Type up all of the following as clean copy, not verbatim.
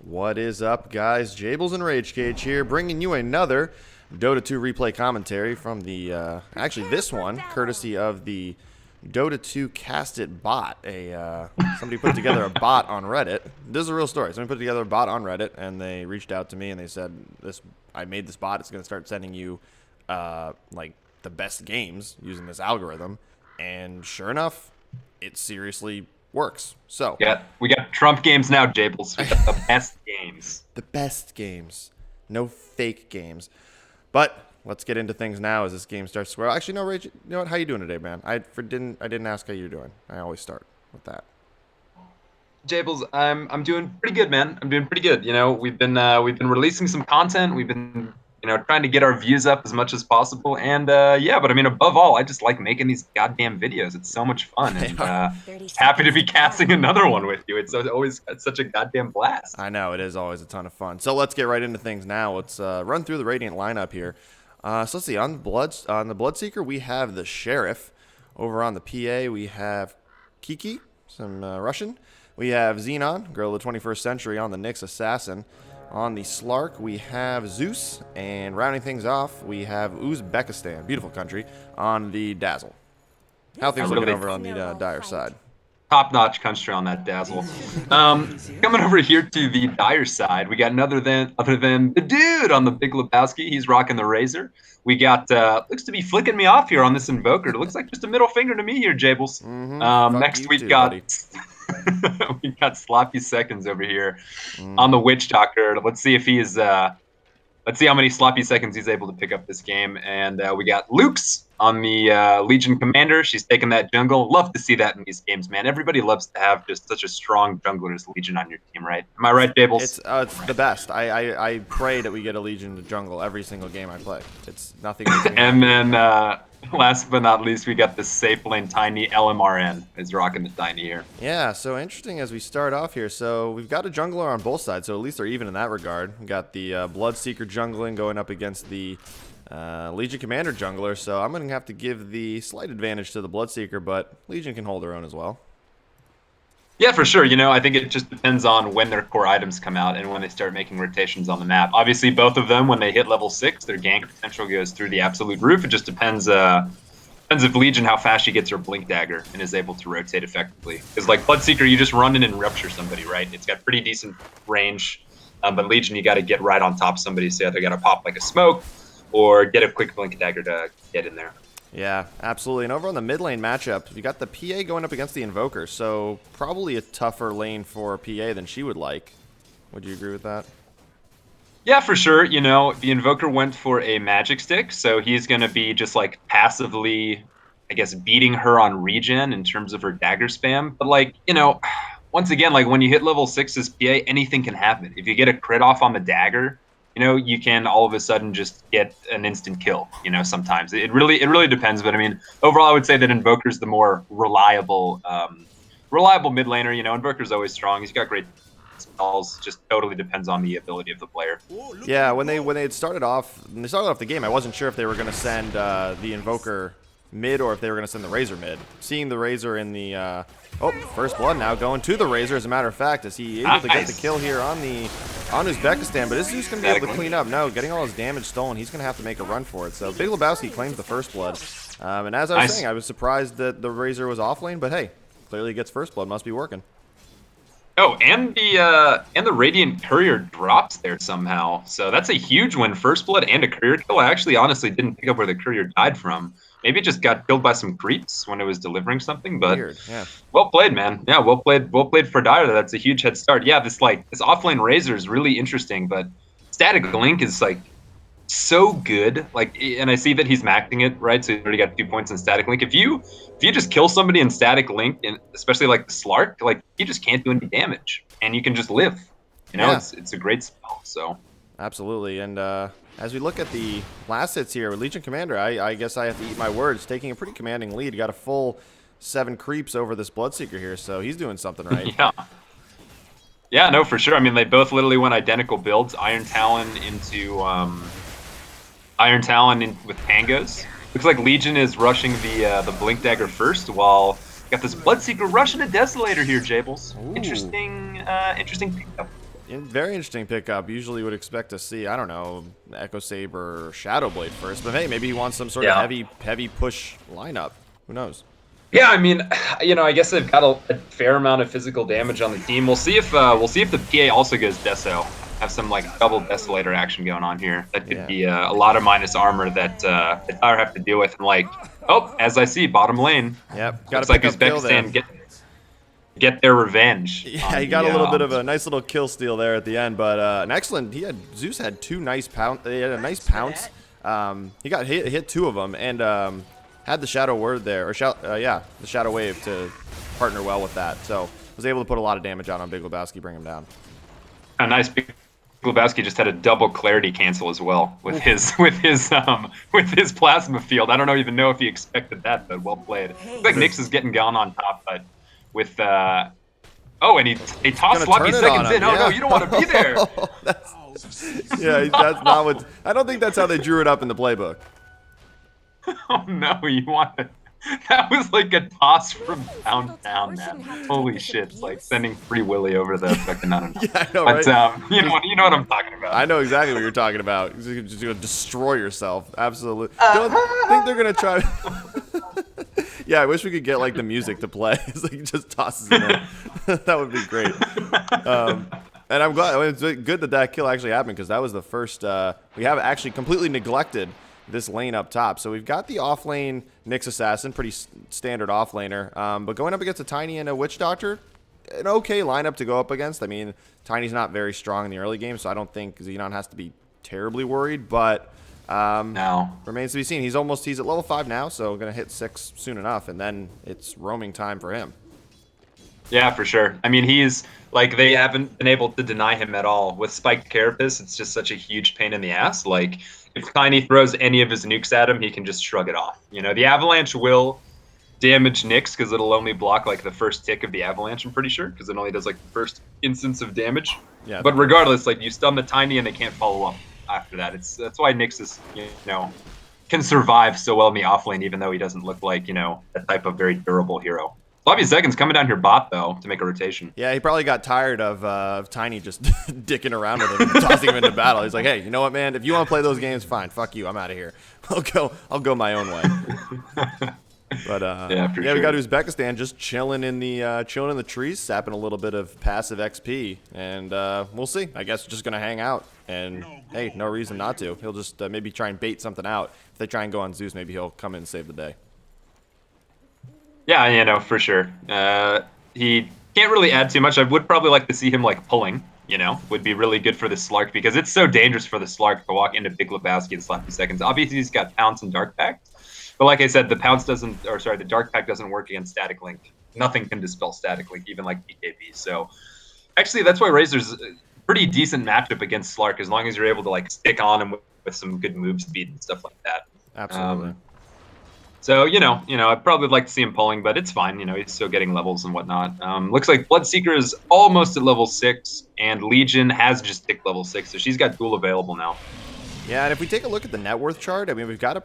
What is up, guys? Jabbles and RageKage here, bringing you another Dota 2 replay commentary from the, actually this one, courtesy of the Dota 2 Cast It bot. Somebody put together a bot on Reddit. This is a real story. Somebody put together a bot on Reddit, and they reached out to me, and they said, I made this bot. It's going to start sending you, like, the best games using this algorithm. And sure enough, it seriously works. So yeah, we got Trump games now, Jabbles. We got the best games. The best games. No fake games. But let's get into things now as this game starts to swear. Actually, no, Rage, you know what? How you doing today, man? I didn't ask how you're doing. I always start with that. Jabbles, I'm doing pretty good, man. I'm doing pretty good. You know, we've been releasing some content. We've been trying to get our views up as much as possible. And yeah, but I mean, above all, I just like making these goddamn videos. It's so much fun. And happy to be casting another one with you. It's always such a goddamn blast. I know, it is always a ton of fun. So let's get right into things now. Let's run through the Radiant lineup here. So let's see, on the Bloodseeker, we have the Sheriff. Over on the PA, we have Kiki, some Russian. We have Xenon, girl of the 21st century, on the Nyx Assassin. On the Slark, we have Zeus, and rounding things off, we have Uzbekistan, beautiful country, on the Dazzle. How things looking over on the Dire side? Top-notch country on that Dazzle. Coming over here to the Dire side, we got other than the dude on the Big Lebowski. He's rocking the Razor. We got looks to be flicking me off here on this Invoker. It looks like just a middle finger to me here, Jabbles. Next we've got we got Sloppy Seconds over here on the Witch Doctor. Let's see if he's let's see how many sloppy seconds he's able to pick up this game. And we got Luke's on the Legion Commander. She's taking that jungle. Love to see that in these games, man. Everybody loves to have just such a strong jungler as Legion on your team, right? Am I right, Jabbles? It's the best. I pray that we get a Legion to jungle every single game I play. It's nothing. And then last but not least, we got the safe lane Tiny. LMRN is rocking the Tiny here. Yeah, so interesting as we start off here. So we've got a jungler on both sides, so at least they're even in that regard. We got the Bloodseeker jungling going up against the Legion Commander jungler, so I'm going to have to give the slight advantage to the Bloodseeker, but Legion can hold their own as well. Yeah, for sure. You know, I think it just depends on when their core items come out and when they start making rotations on the map. Obviously, both of them, when they hit level 6, their gank potential goes through the absolute roof. It just depends if Legion, how fast she gets her Blink Dagger and is able to rotate effectively. Because, like, Bloodseeker, you just run in and rupture somebody, right? It's got pretty decent range. But Legion, you got to get right on top of somebody, so they got to pop like a smoke or get a quick Blink Dagger to get in there. Yeah, absolutely. And over on the mid lane matchup, we got the PA going up against the Invoker, so probably a tougher lane for PA than she would like. Would you agree with that? Yeah, for sure. You know, the Invoker went for a magic stick, so he's going to be just like passively, I guess, beating her on regen in terms of her dagger spam. But like, you know, once again, like when you hit level 6 as PA, anything can happen. If you get a crit off on the dagger, you know, you can all of a sudden just get an instant kill, you know, sometimes. It really depends, but I mean, overall I would say that Invoker's the more reliable mid laner. You know, Invoker's always strong. He's got great spells. Just totally depends on the ability of the player. Yeah, when they had started off the game, I wasn't sure if they were going to send the Invoker mid or if they were going to send the Razor mid. Seeing the Razor in the first blood now going to the Razor, as a matter of fact. Is he able to get the kill here on Uzbekistan? But is Zeus going to be able to clean up? No, getting all his damage stolen. He's going to have to make a run for it. So Big Lebowski claims the first blood. And as I was saying, I was surprised that the Razor was off lane, but hey, clearly gets first blood. Must be working. Oh, and the Radiant Courier drops there somehow. So that's a huge win. First blood and a Courier kill. I actually honestly didn't pick up where the Courier died from. Maybe it just got killed by some creeps when it was delivering something, but weird, yeah. Well played, man. Yeah, well played for Dire. That's a huge head start. Yeah, this offlane Razor is really interesting, but Static Link is like so good. Like, and I see that he's maxing it, right? So he already got 2 points in Static Link. If you just kill somebody in Static Link, and especially like the Slark, like you just can't do any damage, and you can just live. You know, yeah. It's a great spell. So absolutely, and as we look at the last hits here with Legion Commander, I guess I have to eat my words. Taking a pretty commanding lead. Got a full 7 creeps over this Bloodseeker here, so he's doing something right. Yeah. Yeah, no, for sure. I mean, they both literally went identical builds. Iron Talon into Iron Talon with Tangos. Looks like Legion is rushing the Blink Dagger first, while got this Bloodseeker rushing a Desolator here, Jabbles. Interesting pickup. Very interesting pickup. Usually would expect to see, I don't know, Echo Saber or Shadow Blade first, but hey, maybe he wants some sort of heavy push lineup. Who knows? Yeah, I mean, I guess they've got a fair amount of physical damage on the team. We'll see if the PA also goes Deso. Have some like double Desolator action going on here. That could be a lot of minus armor that the Tower have to deal with. And like, as I see, bottom lane. Yep, looks like Uzbekistan get their revenge. Yeah, he got a little bit of a nice little kill steal there at the end, but an excellent. Zeus had two nice pounce. He had a nice pounce. He got hit two of them, and had the Shadow Word there, or the Shadow Wave to partner well with that. So was able to put a lot of damage on Big Lebowski, bring him down. A nice Big Lebowski just had a double clarity cancel as well with his plasma field. I don't even know if he expected that, but well played. Looks like Nyx is getting gone on top, but with and he tossed Sloppy seconds in. Oh no, you don't want to be there. That's not what. I don't think that's how they drew it up in the playbook. Oh no, you want to. That was like a toss from downtown, man. Holy shit, it's like sending Free Willy over the fucking mountain. Yeah, I know, right? But you know what I'm talking about. I know exactly what you're talking about. You're just gonna destroy yourself. Absolutely. Don't think they're gonna try. Yeah, I wish we could get like the music to play. It's like just tosses it in. That would be great. And I'm glad. It's good that kill actually happened, because that was the first. We have actually completely neglected this lane up top. So we've got the off lane Nyx Assassin, pretty standard off laner. But going up against a Tiny and a Witch Doctor, an okay lineup to go up against. I mean, Tiny's not very strong in the early game, so I don't think Xenon has to be terribly worried. But remains to be seen. He's at level 5 now, so going to hit 6 soon enough, and then it's roaming time for him. Yeah, for sure. I mean, he's like, they haven't been able to deny him at all. With Spiked Carapace, it's just such a huge pain in the ass. Like, if Tiny throws any of his nukes at him, he can just shrug it off. The Avalanche will damage Nyx, because it'll only block like the first tick of the Avalanche, I'm pretty sure, because it only does like the first instance of damage. Yeah. But regardless, like, you stun the Tiny and they can't follow up after that. That's why Nyx is, can survive so well in the offlane, even though he doesn't look like, that type of very durable hero. Sloppy Seconds coming down here bot, though, to make a rotation. Yeah, he probably got tired of Tiny just dicking around with him, tossing him into battle. He's like, hey, you know what, man? If you want to play those games, fine. Fuck you. I'm out of here. I'll go my own way. But sure. We got Uzbekistan just chilling in the trees, sapping a little bit of passive XP, and we'll see. I guess just gonna hang out, and hey, no reason not to. He'll just maybe try and bait something out. If they try and go on Zeus, maybe he'll come in and save the day. Yeah, for sure. He can't really add too much. I would probably like to see him like pulling. Would be really good for the Slark, because it's so dangerous for the Slark to walk into Big Lebowski in Sloppy Seconds. Obviously, he's got Pounce and Dark Pact. But like I said, the Dark Pact doesn't work against Static Link. Nothing can dispel Static Link, even like BKB. So actually, that's why Razor's a pretty decent matchup against Slark, as long as you're able to like stick on him with some good move speed and stuff like that. Absolutely. So, I'd probably like to see him pulling, but it's fine. He's still getting levels and whatnot. Looks like Bloodseeker is almost at level 6, and Legion has just ticked level 6, so she's got dual available now. Yeah, and if we take a look at the net worth chart, I mean, we've got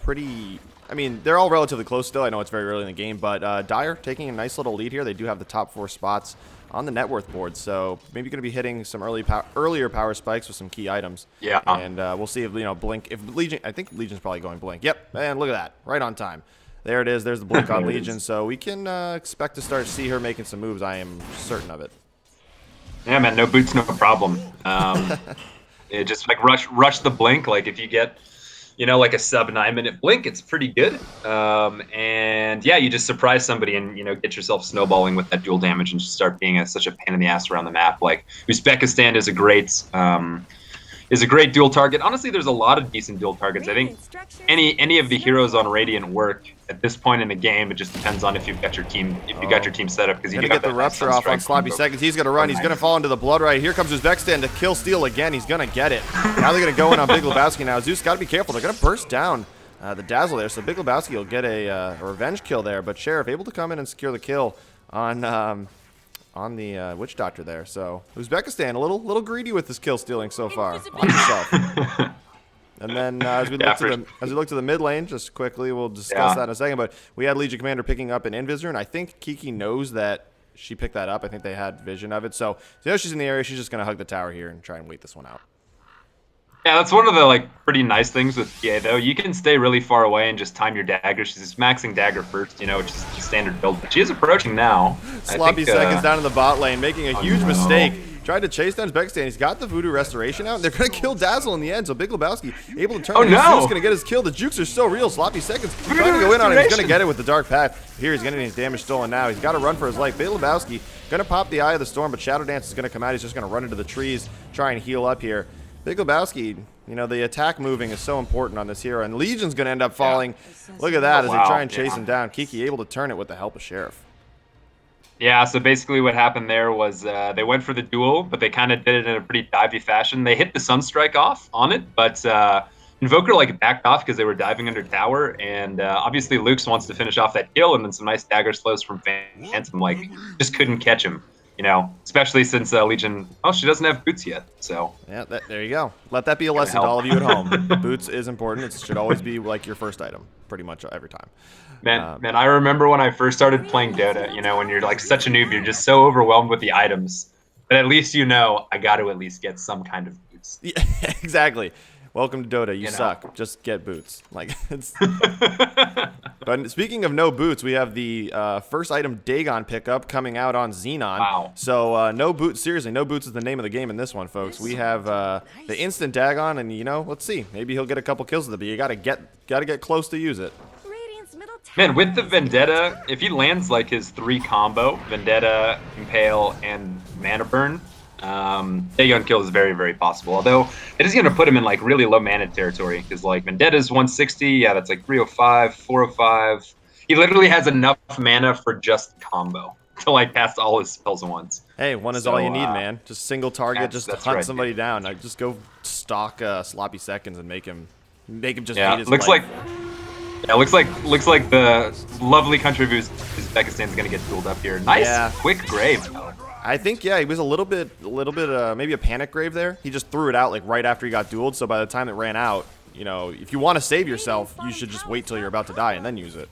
they're all relatively close still. I know it's very early in the game, but Dire taking a nice little lead here. They do have the top 4 spots on the net worth board, so maybe going to be hitting some earlier power spikes with some key items. Yeah. And we'll see if, Blink, I think Legion's probably going Blink. Yep, and look at that, right on time. There it is. There's the blink on Legion, so we can expect to start to see her making some moves. I am certain of it. Yeah, man, no boots, no problem. Just like rush the blink. Like if you get, like a sub 9-minute blink, it's pretty good. And yeah, you just surprise somebody and get yourself snowballing with that dual damage and just start being such a pain in the ass around the map. Like Uzbekistan is a great dual target. Honestly, there's a lot of decent dual targets. I think any of the heroes on Radiant work at this point in the game. It just depends on if you've got your team set up, because you get the rupture off on Sloppy Seconds. He's gonna run. He's gonna fall into the blood right. Here comes Uzbekistan to kill steal again. He's gonna get it. Now they're gonna go in on Big Lebowski. Now Zeus got to be careful. They're gonna burst down the Dazzle there. So Big Lebowski will get a revenge kill there. But Sheriff able to come in and secure the kill on the Witch Doctor there. So Uzbekistan a little greedy with this kill stealing so far. Watch yourself. And then as we look to the mid lane, just quickly, we'll discuss that in a second. But we had Legion Commander picking up an Invisor, and I think Kiki knows that she picked that up. I think they had vision of it. So you know she's in the area. She's just gonna hug the tower here and try and wait this one out. Yeah, that's one of the like pretty nice things with PA though. You can stay really far away and just time your dagger. She's just maxing dagger first, you know, which is the standard build. But she is approaching now. Sloppy seconds down in the bot lane, making a huge mistake. Tried to chase down Uzbekistan. He's got the Voodoo Restoration out, and they're going to kill Dazzle in the end. So Big Lebowski able to turn. Oh, no! Zeus going to get his kill. The jukes are so real. Sloppy seconds trying to go in on him. He's going to get it with the Dark Path. Here he's getting his damage stolen now. He's got to run for his life. Big Lebowski going to pop the Eye of the Storm, but Shadow Dance is going to come out. He's just going to run into the trees, try and heal up here. Big Lebowski, you know, the attack moving is so important on this hero, and Legion's going to end up falling. Look at that as they try and chase him down. Kiki able to turn it with the help of Sheriff. Yeah, so basically what happened there was they went for the duel, but they kind of did it in a pretty divey fashion. They hit the Sunstrike off on it, but Invoker like backed off because they were diving under tower, and obviously Luke's wants to finish off that kill, and then some nice dagger slows from Phantom, like, just couldn't catch him, you know, especially since Legion, oh, she doesn't have boots yet, so. Yeah, there you go. Let that be a lesson to all of you at home. Boots is important. It should always be like your first item, pretty much every time. Man, I remember when I first started playing Dota, you know, when you're like such a noob, you're just so overwhelmed with the items. But at least you know, I got to at least get some kind of boots. Yeah, exactly. Welcome to Dota. You suck. Just get boots. Like, it's... But speaking of no boots, we have the first item Dagon pickup coming out on Xenon. Wow. So no boots. Seriously, no boots is the name of the game in this one, folks. We have the instant Dagon, and you know, let's see. Maybe he'll get a couple kills with it, but you gotta get close to use it. Man, with the Vendetta, if he lands like his 3 combo, Vendetta, Impale, and Mana Burn, Dagon kill is very, very possible. Although it is going to put him in like really low mana territory because like Vendetta's 160, yeah, that's like 305, 405. He literally has enough mana for just combo to like cast all his spells at once. Hey, one is all you need, man. Just single target, just hunt right, somebody down. Like, just go stalk Sloppy Seconds and make him just yeah, hate his looks life. Yeah, looks like the lovely country of Uzbekistan is going to get dueled up here. Nice, quick grave. I think, yeah, he was a little bit, maybe a panic grave there. He just threw it out like right after he got dueled. So by the time it ran out, you know, if you want to save yourself, you should just wait till you're about to die and then use it.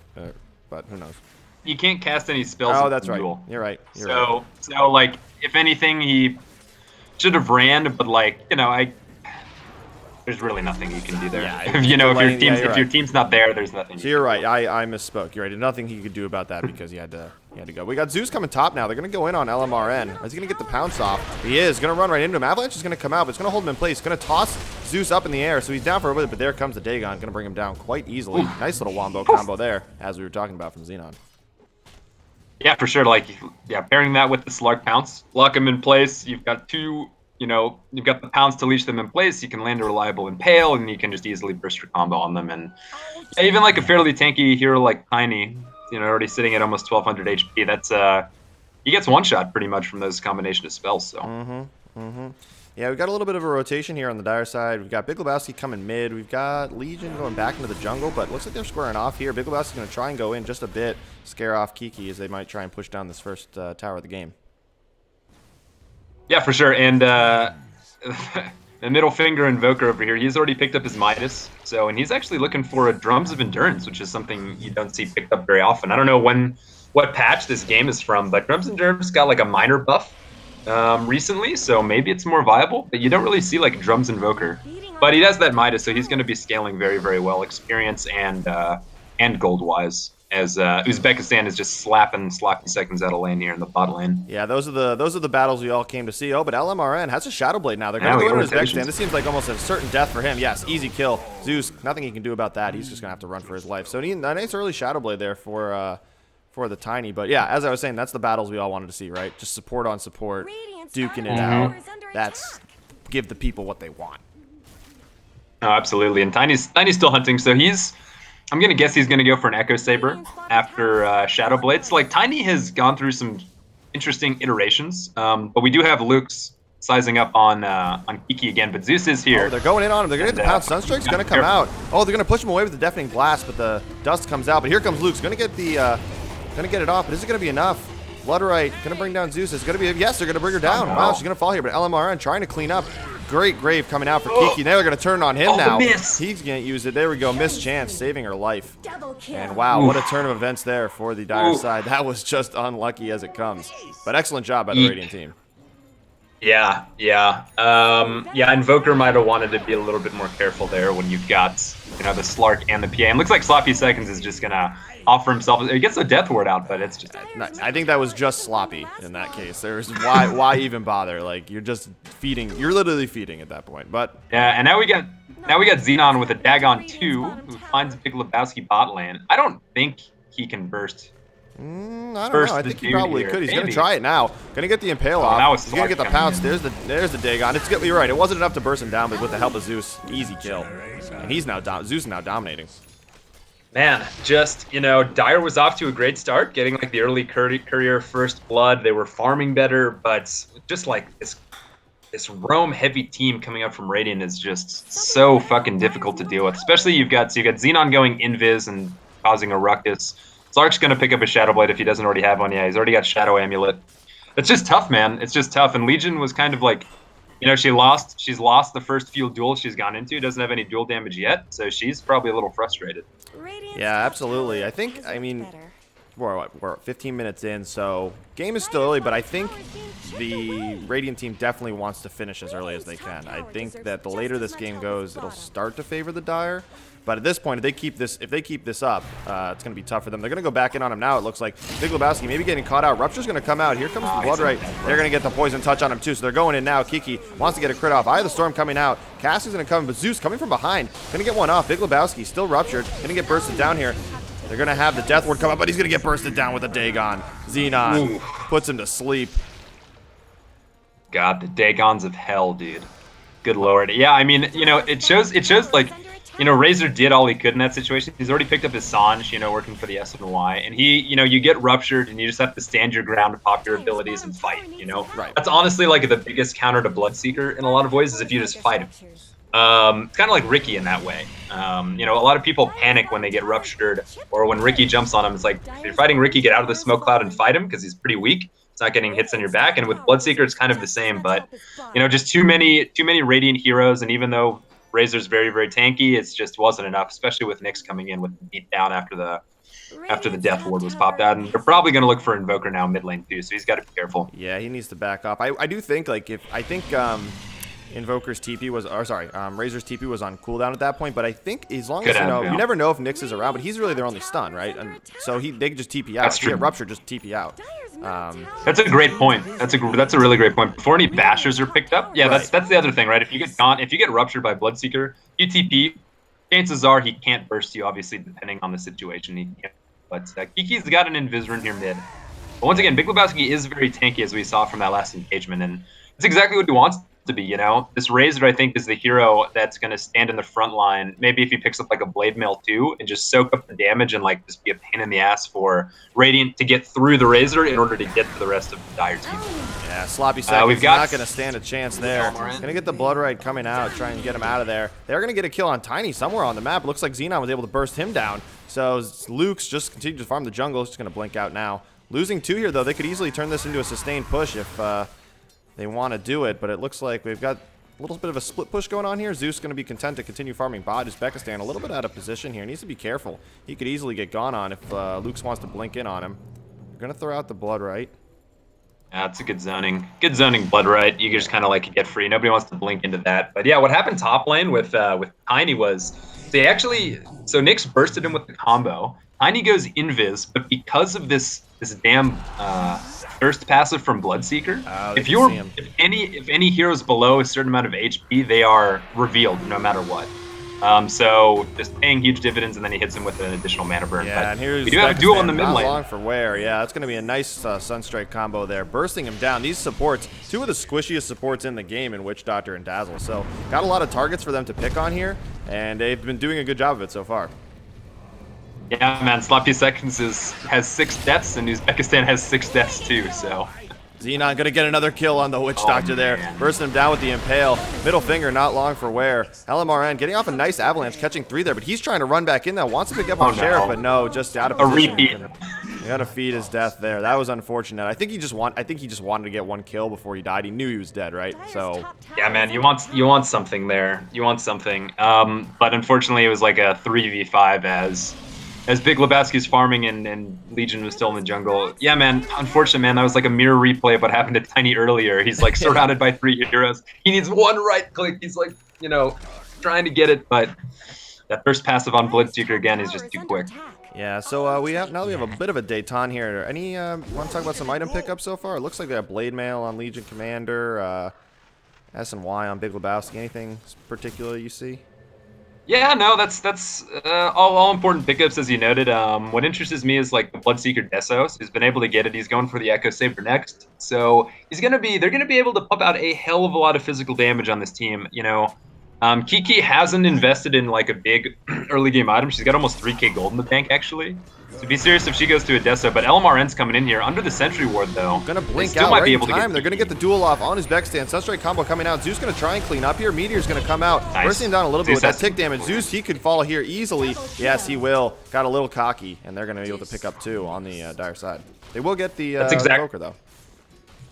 But who knows? You can't cast any spells. Oh, that's right. Duel. You're right. So like, if anything, he should have ran. But like, you know, there's really nothing you can do there. Yeah, you know, if your team's not there, there's nothing. So you're right. I misspoke. You're right. There's nothing he could do about that because he had to go. We got Zeus coming top now. They're gonna go in on LMRN. Is he gonna get the pounce off? He is gonna run right into him. Avalanche is gonna come out, but it's gonna hold him in place. It's gonna toss Zeus up in the air, so he's down for a bit. But there comes the Dagon, gonna bring him down quite easily. Nice little wombo combo there, as we were talking about from Xenon. Yeah, for sure. Like, yeah, pairing that with the Slark pounce, lock him in place. You've got two. You know, you've got the pounds to leash them in place. You can land a reliable Impale, and you can just easily burst your combo on them. And yeah, even like a fairly tanky hero like Tiny, you know, already sitting at almost 1200 HP. That's he gets one shot pretty much from those combination of spells. So. Yeah, we've got a little bit of a rotation here on the Dire side. We've got Big Lebowski coming mid. We've got Legion going back into the jungle, but looks like they're squaring off here. Big Lebowski's going to try and go in just a bit, scare off Kiki as they might try and push down this first tower of the game. Yeah, for sure. And the middle finger invoker over here, he's already picked up his Midas. And he's actually looking for a Drums of Endurance, which is something you don't see picked up very often. I don't know what patch this game is from, but Drums of Endurance got like a minor buff recently, so maybe it's more viable. But you don't really see like Drums Invoker. But he has that Midas, so he's going to be scaling very, very well, experience and gold-wise. As Uzbekistan is just slapping Sloppy Seconds out of lane here in the bot lane. Yeah, those are the battles we all came to see. Oh, but LMRN has a Shadow Blade now. They're going to go into Uzbekistan. This seems like almost a certain death for him. Yes, easy kill. Zeus, nothing he can do about that. He's just going to have to run for his life. So a nice early Shadow Blade there for the Tiny. But yeah, as I was saying, that's the battles we all wanted to see, right? Just support on support, duking it out. That's give the people what they want. Oh, absolutely. And Tiny's still hunting, so I'm going to guess he's going to go for an Echo Saber after Shadow Blade. So, like, Tiny has gone through some interesting iterations, but we do have Luke's sizing up on Kiki again, but Zeus is here. Oh, they're going in on him. They're going to get the pound. Sunstrike's going to come out. Oh, they're going to push him away with the Deafening Blast, but the dust comes out. But here comes Luke's going to get it off, but is it going to be enough? Bloodright going to bring down Zeus. It's going to be, yes, they're going to bring her down. Wow, she's going to fall here, but LMRN trying to clean up. great grave coming out for Kiki. Now they're going to turn on him now. Miss. He's going to use it. There we go. Missed chance, saving her life. And wow, what a turn of events there for the Dire side. That was just unlucky as it comes. But excellent job by the Radiant team. Yeah. Yeah, Invoker might have wanted to be a little bit more careful there when you've got, the Slark and the PA. And looks like Sloppy Seconds is just going to offer himself. He gets the death ward out, but it's just... I think that was just sloppy in that case. There's why even bother? Like, you're just feeding. You're literally feeding at that point. But yeah, and now we got Xenon with a Dagon 2 who finds Big Lebowski bot lane. I don't think he can burst. I don't know. I think he probably could. He's going to try it now. Going to get the Impale off. He's going to get the pounce. There's the Dagon. It's good. You're right. It wasn't enough to burst him down, but with the help of Zeus, easy kill. And he's now Zeus is now dominating. Man, just, Dire was off to a great start, getting like the early courier first blood. They were farming better, but just like this roam heavy team coming up from Radiant is just so fucking difficult to deal with. Especially you got Xenon going invis and causing a ruckus. Slark's gonna pick up a Shadow Blade if he doesn't already have one. Yeah, he's already got Shadow Amulet. It's just tough, man. It's just tough. And Legion was kind of like, she's lost the first few duels she's gone into. Doesn't have any duel damage yet, so she's probably a little frustrated. Yeah, absolutely. I mean, we're 15 minutes in, so game is still early, but I think the Radiant team definitely wants to finish as early as they can. I think that the later this game goes, it'll start to favor the Dire. But at this point, if they keep this up, it's going to be tough for them. They're going to go back in on him now, it looks like. Big Lebowski maybe getting caught out. Rupture's going to come out. Here comes the Bloodright. They're going to get the poison touch on him, too. So they're going in now. Kiki wants to get a crit off. Eye of the Storm coming out. Cass is going to come, but Zeus coming from behind. Going to get one off. Big Lebowski still ruptured. Going to get bursted down here. They're going to have the Death Ward come up, but he's going to get bursted down with a Dagon. Xenon puts him to sleep. God, the Dagons of hell, dude. Good lord. Yeah, I mean, it shows like, Razor did all he could in that situation. He's already picked up his Sanj, working for the S and the Y. And he, you get ruptured and you just have to stand your ground, pop your abilities and fight, Right. That's honestly like the biggest counter to Bloodseeker in a lot of ways is if you just fight him. It's kind of like Ricky in that way. A lot of people panic when they get ruptured or when Ricky jumps on him. It's like, if you're fighting Ricky, get out of the smoke cloud and fight him because he's pretty weak. It's not getting hits on your back. And with Bloodseeker, it's kind of the same. But, just too many Radiant heroes. And even though Razor's very, very tanky, it just wasn't enough, especially with Nyx coming in with the beat down after the Death Ward was popped out. And they're probably going to look for Invoker now mid lane too, so he's got to be careful. Yeah, he needs to back up. I do think, like, Invoker's TP was, Razor's TP was on cooldown at that point, but I think as long as, you never know if Nyx is around, but he's really their only stun, right? And so they can just TP out. That's true. Rupture, just TP out. That's a great point. That's a really great point. Before any bashers are picked up, yeah, right. That's the other thing, right? If you get ruptured by Bloodseeker, you TP, chances are he can't burst you. Obviously, depending on the situation, he can't. But Kiki's got an Invis rune here mid. But once again, Big Lebowski is very tanky, as we saw from that last engagement, and it's exactly what he wants to be. This Razor, I think, is the hero that's going to stand in the front line. Maybe if he picks up like a Blade Mail too and just soak up the damage and like just be a pain in the ass for Radiant to get through the Razor in order to get to the rest of the Dire team. Yeah, Sloppy Seconds not going to stand a chance there. Going to get the Bloodright coming out, trying to get him out of there. They're going to get a kill on Tiny somewhere on the map. It looks like Xenon was able to burst him down. So Luke's just continued to farm the jungle. He's just going to blink out now. Losing 2 here, though. They could easily turn this into a sustained push if they want to do it, but it looks like we've got a little bit of a split push going on here. Zeus going to be content to continue farming bot. Uzbekistan a little bit out of position here. Needs to be careful. He could easily get gone on if Luke's wants to blink in on him. We're going to throw out the Bloodright. Yeah, it's a good zoning. Good zoning Bloodright. You just kind of like get free. Nobody wants to blink into that. But yeah, what happened top lane with Tiny was so Nyx bursted him with the combo. Tiny goes invis, but because of this damn Thirst passive from Bloodseeker. If any heroes below a certain amount of HP, they are revealed no matter what. So just paying huge dividends, and then he hits him with an additional mana burn. Yeah, but and here's we do have a duel in the mid lane. Not long for wear. Yeah, it's going to be a nice Sunstrike combo there, bursting him down. These supports, 2 of the squishiest supports in the game in Witch Doctor and Dazzle. So got a lot of targets for them to pick on here, and they've been doing a good job of it so far. Yeah, man, Sloppy Seconds has 6 deaths, and Uzbekistan has 6 deaths too, so. Xenon gonna get another kill on the Witch Doctor there, bursting him down with the Impale. Middle finger not long for wear. LMRN getting off a nice avalanche, catching 3 there, but he's trying to run back in now, wants to pick up on Sheriff, but no, just out of position. A repeat. You gotta feed his death there. That was unfortunate. I think he just wanted to get one kill before he died. He knew he was dead, right? So yeah, man, you want something there. You want something. But unfortunately, it was like a 3v5 as Big Lebowski's farming and Legion was still in the jungle. Yeah, man, unfortunate, man. That was like a mirror replay of what happened to Tiny earlier. He's like surrounded by 3 heroes. He needs one right click. He's like, you know, trying to get it, but that first passive on Bloodseeker again is just too quick. yeah, so we have a bit of a détente here. Any want to talk about some item pickups so far? It looks like they have Blade Mail on Legion Commander, S and Y on Big Lebowski. Anything particular you see? Yeah, no, that's all important pickups as you noted. What interests me is like the Bloodseeker Desos. He's been able to get it. He's going for the Echo Saber next, so they're gonna be able to pump out a hell of a lot of physical damage on this team. You know, Kiki hasn't invested in like a big early game item. She's got almost 3k gold in the bank actually. So be serious if she goes to a Deso, but LMRN's coming in here under the Sentry Ward though. Gonna blink out right in time. They're gonna get the duel off on his back stand. Sunstrike combo coming out. Zeus gonna try and clean up here. Meteor's gonna come out. Nice. Bursting him down a little bit Zeus with that tick damage. Zeus, he could fall here easily. Yes, he will. Got a little cocky, and they're gonna be able to pick up 2 on the Dire side. They will get the Invoker though.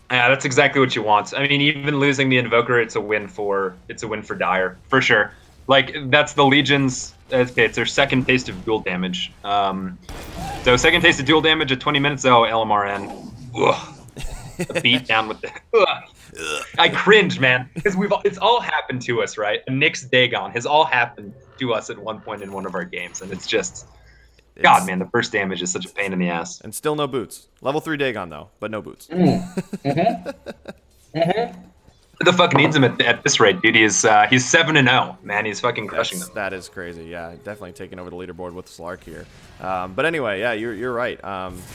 Yeah, that's exactly what you want. I mean, even losing the Invoker, it's a win for Dire for sure. Like that's the Legion's. Okay, it's their second taste of dual damage. So second taste of dual damage at 20 minutes. Oh, LMRN. Ugh. A beat down with the. Ugh. I cringe, man, because it's all happened to us, right? A Nyx Dagon has all happened to us at one point in one of our games, and it's just. God, man, the burst damage is such a pain in the ass. And still no boots. Level 3 Dagon though, but no boots. Who the fuck needs him at this rate, dude? He's 7-0, man. He's fucking crushing them. That is crazy. Yeah, definitely taking over the leaderboard with Slark here. But anyway, yeah, you're right.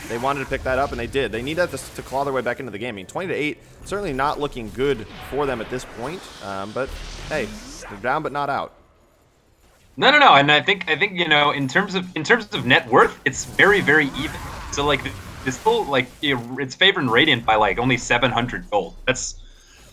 They wanted to pick that up, and they did. They need that to claw their way back into the game. I mean, 20-8, certainly not looking good for them at this point. But hey, they're down but not out. No, and I think you know in terms of net worth, it's very even. So like this whole like it's favoring Radiant by like only 700 gold. That's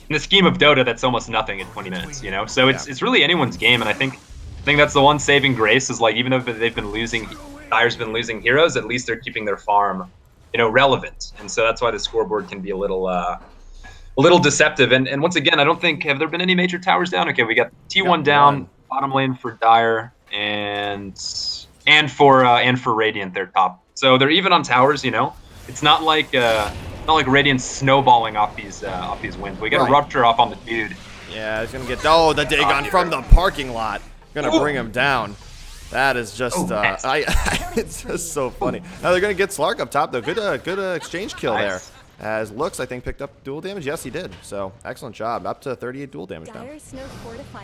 in the scheme of Dota, that's almost nothing at 20 minutes, you know. So it's really anyone's game, and I think that's the one saving grace is like even though they've been losing, Dire's been losing heroes, at least they're keeping their farm, you know, relevant, and so that's why the scoreboard can be a little deceptive. And once again, I don't think have there been any major towers down. Okay, we got T1 down, bottom lane for Dire, and for Radiant, they're top. So they're even on towers, you know. It's not like Radiant's snowballing off these wins. We got a rupture off on the dude. Yeah, he's gonna get the Dagon from the parking lot. Gonna bring him down. That is just it's just so funny. Now they're gonna get Slark up top though. Good exchange kill there. As Looks, I think, picked up dual damage. Yes, he did. So excellent job. Up to 38 dual damage now.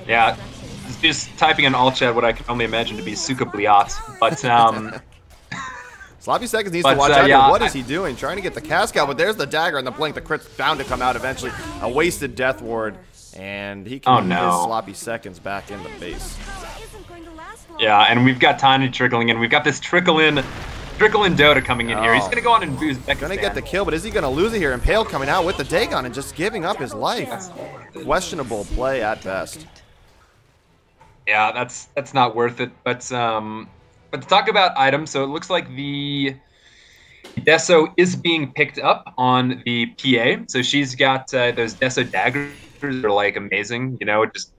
Yeah, just typing in all chat what I can only imagine to be Suka Bliat, but Sloppy Seconds needs to watch out here. What is he doing? Trying to get the cask out, but there's the dagger and the blink. The crit's bound to come out eventually. A wasted death ward, and he can get his Sloppy Seconds back in the base. Yeah, and we've got Tiny trickling in. We've got this trickle in Dota coming in here. He's going to go on and boost Becca's Gonna get the kill, but is he going to lose it here? Impale coming out with the Dagon and just giving up his life. Questionable play at best. Yeah, that's not worth it. But to talk about items, so it looks like the Deso is being picked up on the PA. So she's got those Deso daggers that are like amazing. You know, it just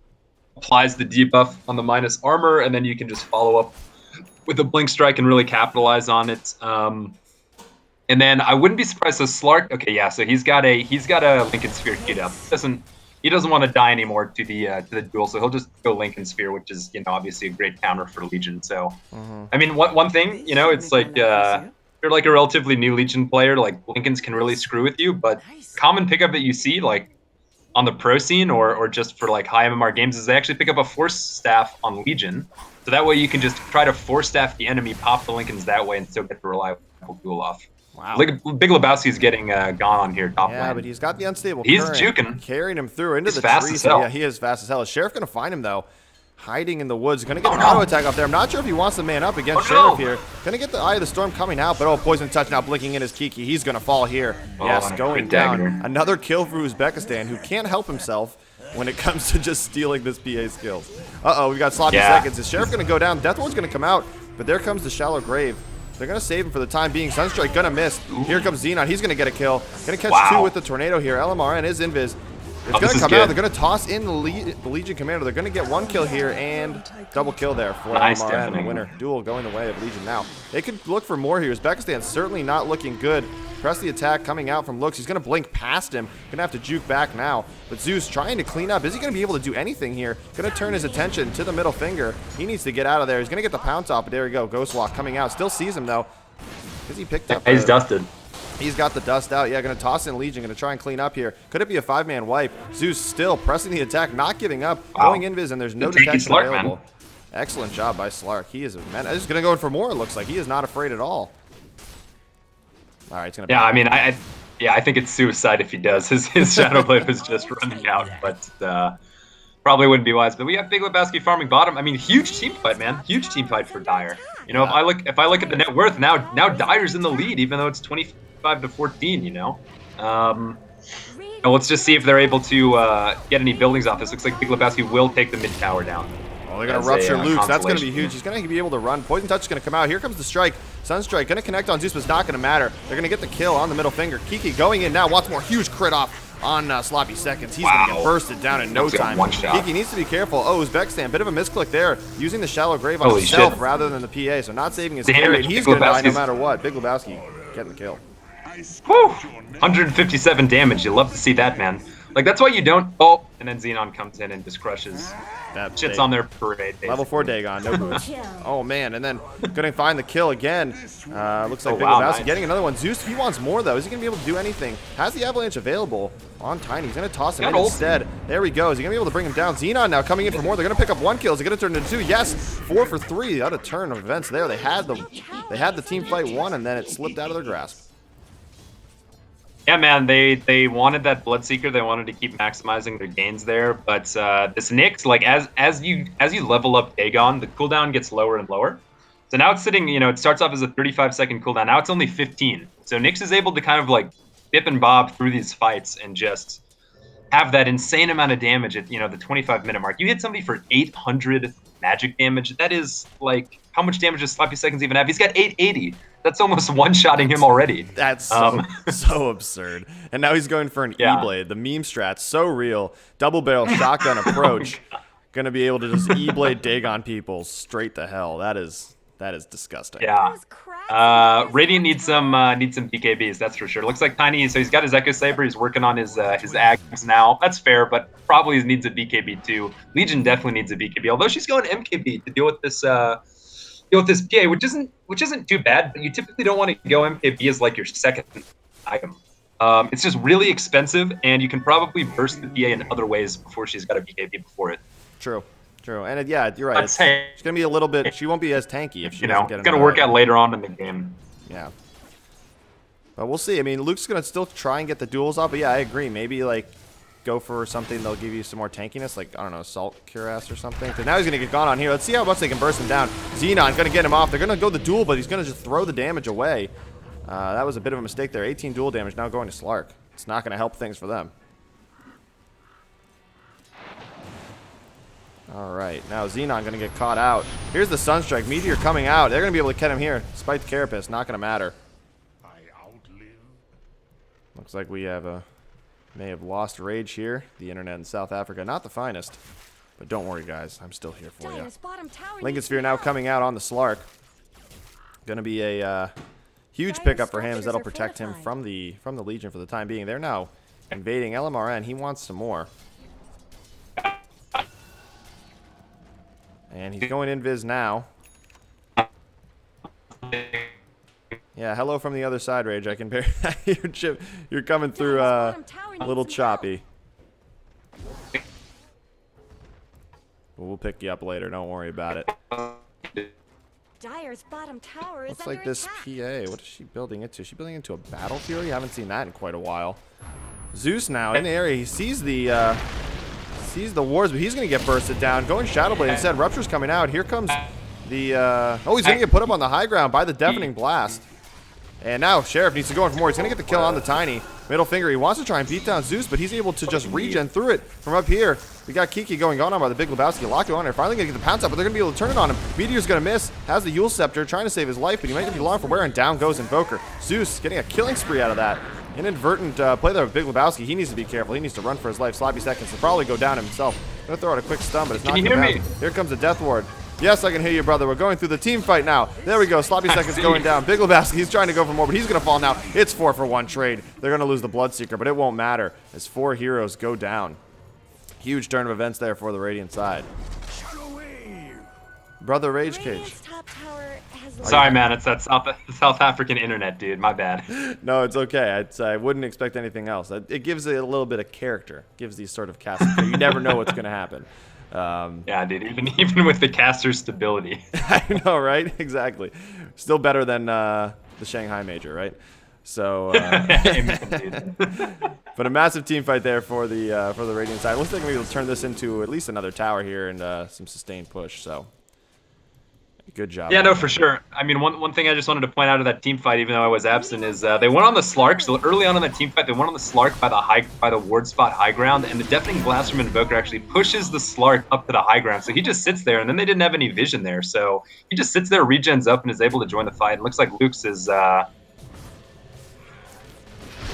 applies the debuff on the minus armor, and then you can just follow up with a blink strike and really capitalize on it. And then I wouldn't be surprised. So Slark, okay, yeah. So he's got a Lincoln Sphere queued up. He doesn't want to die anymore to the duel, so he'll just go Lincoln Sphere, which is obviously a great counter for Legion. So, I mean, one thing, it's like you're like a relatively new Legion player, like Lincolns can really screw with you. But common pickup that you see like on the pro scene or just for like high MMR games is they actually pick up a Force Staff on Legion. So that way you can just try to Force Staff the enemy, pop the Lincolns that way, and still get the reliable duel off. Wow. Big Lebowski's getting gone on here top lane. Yeah, but he's got the unstable He's current, juking. carrying him through into He's the fast trees. as hell. Yeah, he is fast as hell. Is Sheriff going to find him, though? Hiding in the woods. Going to get an auto attack off there. I'm not sure if he wants to man up against Sheriff here. Going to get the Eye of the Storm coming out, but Poison Touch now blinking in his Kiki. He's going to fall here. Yes, going down. Another kill for Uzbekistan, who can't help himself when it comes to just stealing this PA skills. Uh-oh, we've got Sloppy Seconds. Is Sheriff going to go down? Death Ward's going to come out, but there comes the Shallow Grave. They're going to save him for the time being. Sunstrike going to miss. Here comes Xenon. He's going to get a kill. Going to catch 2 with the tornado here. LMRN is invis. It's going to come out. They're going to toss in the Legion Commander. They're going to get 1 kill here and double kill there for LMRN. The winner. Duel going the way of Legion now. They could look for more here. Uzbekistan certainly not looking good. Press the attack coming out from Lux. He's going to blink past him. Going to have to juke back now. But Zeus trying to clean up. Is he going to be able to do anything here? Going to turn his attention to the middle finger. He needs to get out of there. He's going to get the pounce off. But there we go. Ghostwalk coming out. Still sees him though. Because he picked up. He's dusted. He's got the dust out. Yeah, going to toss in Legion. Going to try and clean up here. Could it be a 5-man wipe? Zeus still pressing the attack, not giving up. Going invis, and there's no detection available. Excellent job by Slark. He is a man. He's going to go in for more, it looks like. He is not afraid at all. All right, it's going to. Yeah, I mean, I think it's suicide if he does. His Shadow Blade was just running out, but probably wouldn't be wise. But we have Big Lebowski farming bottom. I mean, huge team fight, man. Huge team fight for Dire. You know, if I look at the net worth now Dire's in the lead, even though it's 25 to 14. You know, let's just see if they're able to get any buildings off this. Looks like Big Lebowski will take the mid tower down. Oh, they're going to rupture Luke's. That's going to be huge. He's going to be able to run. Poison Touch is going to come out. Here comes the strike. Sunstrike going to connect on Zeus, but it's not going to matter. They're going to get the kill on the middle finger. Kiki going in now. Wants more. Huge crit off on Sloppy Seconds. He's going to get bursted down in no time. Kiki needs to be careful. Oh, Uzbekistan. Bit of a misclick there. Using the Shallow Grave on himself rather than the PA, so not saving his carry. He's going to die no matter what. Big Lebowski getting the kill. Whew. 157 damage. You love to see that, man. Like, that's why you don't... Oh, and then Xenon comes in and just crushes. That shit's on their parade, basically. Level 4 Dagon, no boost. Oh, man, and then gonna find the kill again. Looks like Big Lebowski getting another one. Zeus, he wants more, though. Is he gonna be able to do anything? Has the Avalanche available on Tiny. He's gonna toss him in instead. There we go. Is he gonna be able to bring him down? Xenon now coming in for more. They're gonna pick up 1 kill. Is it gonna turn into 2? Yes, 4 for 3. Out of turn of events there. They had the team fight 1, and then it slipped out of their grasp. Yeah, man, they wanted that Bloodseeker. They wanted to keep maximizing their gains there, but this Nyx, like as you level up Dagon, the cooldown gets lower and lower. So now it's sitting, you know, it starts off as a 35-second cooldown. Now it's only 15. So Nyx is able to kind of like dip and bob through these fights and just have that insane amount of damage at, you know, the 25-minute mark. You hit somebody for 800 magic damage. That is like, how much damage does Sloppy Seconds even have? He's got 880. That's almost one-shotting him already. That's so absurd. And now he's going for an E-Blade. The meme strat, so real. Double barrel shotgun approach. Gonna be able to just E-Blade Dagon people straight to hell. That is disgusting. Yeah. Radiant needs some BKBs, that's for sure. Looks like Tiny, so he's got his Echo Saber. He's working on his Ags now. That's fair, but probably needs a BKB too. Legion definitely needs a BKB, although she's going MKB to deal with this PA, which isn't too bad, but you typically don't want to go MKB as like your second item. It's just really expensive, and you can probably burst the PA in other ways before she's got a BKB before it. True. And yeah, you're right. It's gonna be a little bit. She won't be as tanky if she doesn't get. It's gonna work out later on in the game. Yeah. But we'll see. I mean, Luke's gonna still try and get the duels off, but yeah, I agree. Maybe like go for something they'll give you some more tankiness, like I don't know, Salt Cuirass or something. Because now he's gonna get gone on here. Let's see how much they can burst him down. Xenon gonna get him off. They're gonna go the duel, but he's gonna just throw the damage away. That was a bit of a mistake there. 18 duel damage now going to Slark. It's not gonna help things for them. All right, now Xenon gonna get caught out. Here's the Sunstrike. Meteor coming out. They're gonna be able to get him here. Despite the Carapace, not gonna matter. Looks like we may have lost Rage here. The internet in South Africa, not the finest. But don't worry, guys. I'm still here for you. Lincoln Sphere now coming out on the Slark. Gonna be a huge pickup for him, as that'll protect him from the Legion for the time being. They're now invading LMRN. He wants some more. And he's going invis now. Yeah, hello from the other side, Rage. I can bear your chip. You're coming through a little choppy. But we'll pick you up later. Don't worry about it. Dire's bottom tower is looks like this PA. What is she building into? Is she building into a Battle Fury? I haven't seen that in quite a while. Zeus now in the area. He sees the wars, but he's going to get bursted down. Going Shadow Blade instead. Rupture's coming out. Here comes the... oh, he's going to get put up on the high ground by the Deafening Blast. And now Sheriff needs to go in for more. He's going to get the kill on the Tiny. Middle finger. He wants to try and beat down Zeus, but he's able to just regen through it from up here. We got Kiki going on by the Big Lebowski. Locked on there. Finally going to get the pounce up, but they're going to be able to turn it on him. Meteor's going to miss. Has the Yule Scepter, trying to save his life, but he might not be long for wear, and down goes Invoker. Zeus getting a killing spree out of that. Inadvertent play there with Big Lebowski. He needs to be careful. He needs to run for his life. Sloppy seconds to probably go down himself. Going to throw out a quick stun, but it's not going to hear me? Here comes the Death Ward. Yes, I can hear you, brother. We're going through the team fight now. There we go. Sloppy seconds going down. Big Lebowski, he's trying to go for more, but he's going to fall now. It's 4-for-1 trade. They're going to lose the Bloodseeker, but it won't matter as 4 heroes go down. Huge turn of events there for the Radiant side. Brother RageKage. Radiant's top tower has Sorry, man. It's that South African internet, dude. My bad. No, it's okay. I wouldn't expect anything else. It gives it a little bit of character. Gives these sort of casts. You never know what's going to happen. Yeah, dude. Even with the caster stability. I know, right? Exactly. Still better than the Shanghai Major, right? So, Amen, dude. but a massive team fight there for the Radiant side. Looks like we'll turn this into at least another tower here and some sustained push. So, good job. Yeah, no, for sure. I mean, one thing I just wanted to point out of that team fight, even though I was absent, is they went on the Slark. So early on in that team fight, they went on the Slark by the ward spot high ground, and the Deafening Blast from Invoker actually pushes the Slark up to the high ground. So he just sits there, and then they didn't have any vision there. So he just sits there, regens up, and is able to join the fight. And looks like Luke's is.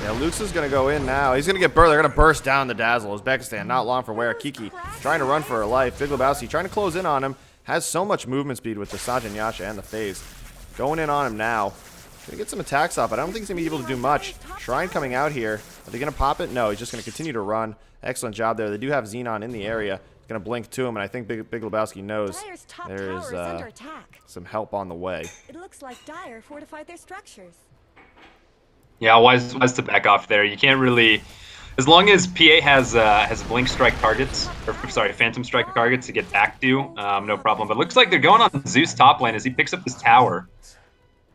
Yeah, Luke's is going to go in now. He's going to get burst. They're going to burst down the Dazzle. Uzbekistan, not long for wear. Kiki trying to run for her life. Big Lebowski trying to close in on him. Has so much movement speed with the Sajin Yasha and the phase. Going in on him now. Going to get some attacks off, but I don't think he's going to be able to do much. Shrine coming out here. Are they going to pop it? No, he's just going to continue to run. Excellent job there. They do have Xenon in the area. He's going to blink to him, and I think Big Lebowski knows there is some help on the way. It looks like Dire fortified their structures. Yeah, wise to back off there. You can't really, as long as PA has blink strike targets, or sorry, phantom strike targets to get back to, no problem. But it looks like they're going on Zeus top lane as he picks up his tower.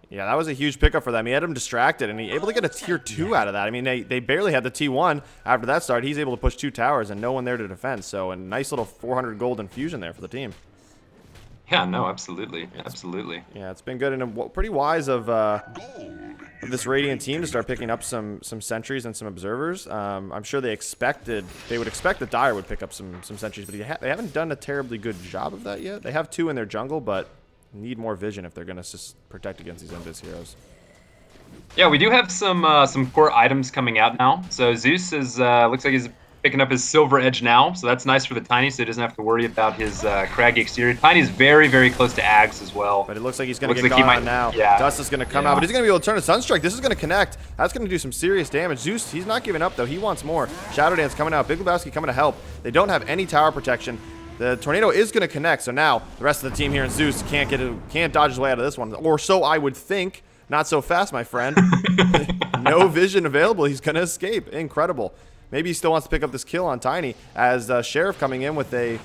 Yeah, that was a huge pickup for them. He had him distracted, and he able to get a tier 2 out of that. I mean, they barely had the T1 after that start. He's able to push 2 towers and no one there to defend. So a nice little 400 gold infusion there for the team. Yeah, no, absolutely, absolutely. Yeah, it's been good and pretty wise of this Radiant team to start picking up some sentries and some observers. I'm sure they would expect that Dire would pick up some sentries, but they haven't done a terribly good job of that yet. They have 2 in their jungle, but need more vision if they're going to protect against these Invis heroes. Yeah, we do have some core items coming out now. So Zeus is looks like he's picking up his silver edge now, so that's nice for the Tiny, so he doesn't have to worry about his craggy exterior. Tiny's very, very close to Ags as well. But it looks like he's going to get gone on now. Yeah. Dust is going to come out, but he's going to be able to turn a Sunstrike. This is going to connect. That's going to do some serious damage. Zeus, he's not giving up, though. He wants more. Shadow Dance coming out. Big Lebowski coming to help. They don't have any tower protection. The Tornado is going to connect, so now the rest of the team here in Zeus can't dodge his way out of this one. Or so I would think. Not so fast, my friend. No vision available. He's going to escape. Incredible. Maybe he still wants to pick up this kill on Tiny as Sheriff coming in with a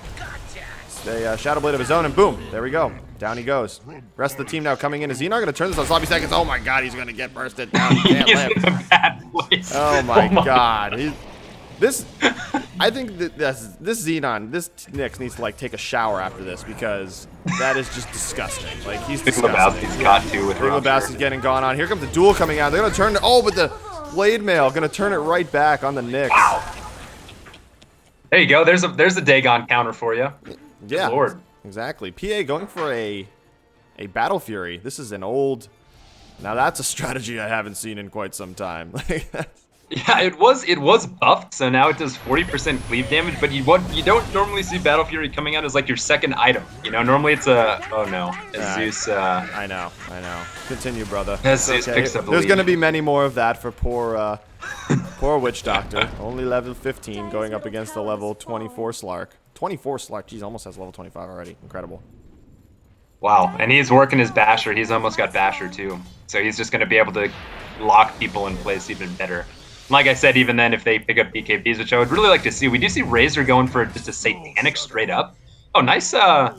Shadow Blade of his own, and boom, there we go. Down he goes. Rest of the team now coming in. Is he not going to turn this on sloppy seconds? Oh my god, he's going to get bursted down. He can't live. In a bad place. Oh my god. I think that this Xenon, this Nyx needs to like take a shower after this because that is just disgusting. Like he's Big disgusting. Lebowski's got to with Big Lebowski's getting gone on. Here comes the duel coming out. They're going to turn it. Oh, but the Blade Mail going to turn it right back on the Nyx. Wow. There you go. There's a Dagon counter for you. Yeah. Good Lord. Exactly. PA going for a Battle Fury. This is an old. Now that's a strategy I haven't seen in quite some time. Yeah, it was buffed, so now it does 40% cleave damage. But you don't normally see Battle Fury coming out as like your second item. You know, normally it's Zeus. I know. Continue, brother. Zeus picks up the There's lead. going to be many more of that for poor Witch Doctor. Only level 15 going up against the level 24 Slark. 24 Slark. Jeez, almost has level 25 already. Incredible. Wow, and he's working his Basher. He's almost got Basher too. So he's just going to be able to lock people in place even better. Like I said, even then, if they pick up BKBs, which I would really like to see, we do see Razor going for just a Satanic straight up. Oh, nice Death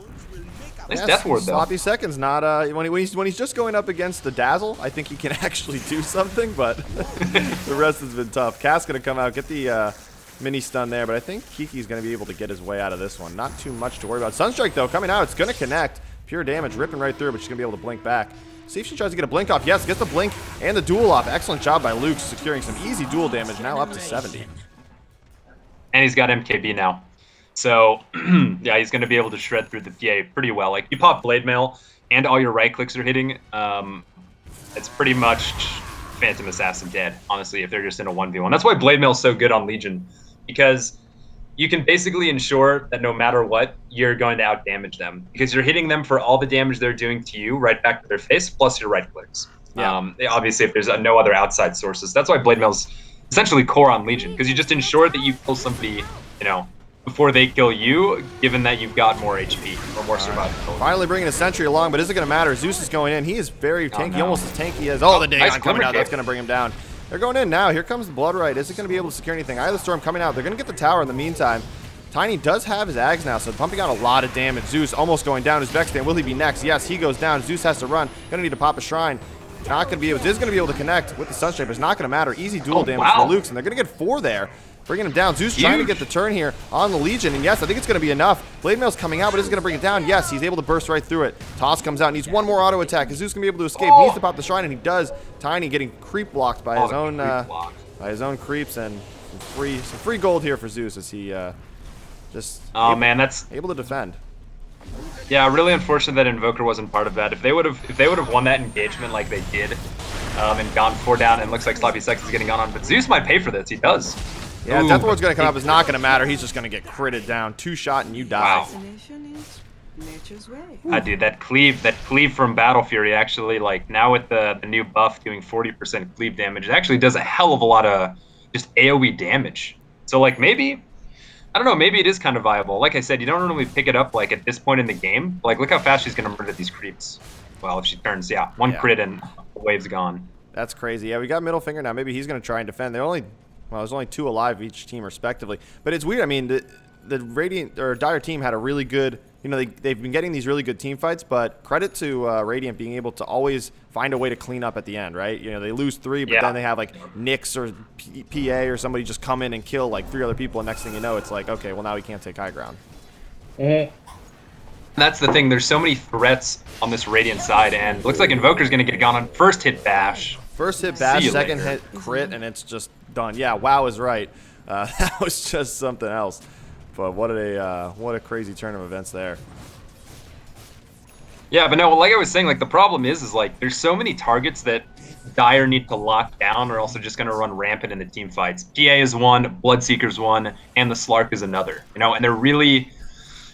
Ward, though. Sloppy seconds, not when he's just going up against the Dazzle, I think he can actually do something, but the rest has been tough. Cass gonna come out, get the mini stun there, but I think Kiki's gonna be able to get his way out of this one. Not too much to worry about. Sunstrike though coming out, it's gonna connect. Pure damage ripping right through, but she's gonna be able to blink back. See if she tries to get a blink off. Yes, gets the blink and the duel off. Excellent job by Luke, securing some easy duel damage, now up to 70. And he's got MKB now. So, yeah, he's going to be able to shred through the PA pretty well. Like, you pop Blade Mail and all your right clicks are hitting, it's pretty much Phantom Assassin dead, honestly, if they're just in a 1v1. That's why Blade Mail is so good on Legion, because you can basically ensure that no matter what, you're going to out-damage them, because you're hitting them for all the damage they're doing to you right back to their face, plus your right clicks. Yeah. Obviously, if there's no other outside sources. That's why Blade Mail's essentially core on Legion, because you just ensure that you kill somebody, you know, before they kill you, given that you've got more HP or more survival. Finally bringing a sentry along, but is it going to matter? Zeus is going in. He is very tanky, no. almost as tanky as... Oh, the Dagon nice coming out. glimmer That's going to bring him down. They're going in now. Here comes the Blood Right. Is it going to be able to secure anything? Eye of the Storm coming out. They're going to get the tower in the meantime. Tiny does have his Ags now, so pumping out a lot of damage. Zeus almost going down. His Vex Stand. Will he be next? Yes, he goes down. Zeus has to run. Going to need to pop a Shrine. Not going to be able... Is going to be able to connect with the Sunstripe, but it's not going to matter. Easy duel damage for the Lukes, and they're going to get 4 there. Bringing him down. Zeus trying to get the turn here on the Legion, and yes, I think it's going to be enough. Blade Mail's coming out, but is it going to bring it down? Yes, he's able to burst right through it. Toss comes out, needs one more auto attack. Is Zeus going to be able to escape? Needs to pop the Shrine, and he does. Tiny getting creep blocked by his own creeps, and some free gold here for Zeus as he just that's able to defend. Yeah, really unfortunate that Invoker wasn't part of that. If they would have won that engagement like they did, and gone 4 down, and looks like Sloppy Sex is getting on, but Zeus might pay for this. He does. Yeah, Death Ward's going to come up. It's not going to matter. He's just going to get critted down. 2-shot and you die. Wow. Dude, that cleave from Battle Fury actually, like, now with the new buff doing 40% cleave damage, it actually does a hell of a lot of just AoE damage. So, like, maybe, I don't know, maybe it is kind of viable. Like I said, you don't normally pick it up, like, at this point in the game. Like, look how fast she's going to murder these creeps. Well, if she turns, one crit and the wave's gone. That's crazy. Yeah, we got Middle Finger now. Maybe he's going to try and defend. There's only 2 alive each team respectively. But it's weird. I mean, the Radiant or Dire team had a really good, you know, they've been getting these really good team fights, but credit to Radiant being able to always find a way to clean up at the end, right? You know, they lose 3, but then they have like Nyx or PA or somebody just come in and kill like 3 other people, and next thing you know, it's like, okay, well now we can't take high ground. That's the thing. There's so many threats on this Radiant side, and looks like Invoker's going to get gone on first hit bash. First hit bash, second hit crit, and it's just done. Yeah, WoW is right. That was just something else. But what a crazy turn of events there. Yeah, but no, like I was saying, like the problem is like there's so many targets that Dire need to lock down, or else they're just going to run rampant in the team fights. PA is one, Bloodseeker's one, and the Slark is another. You know, and they're really,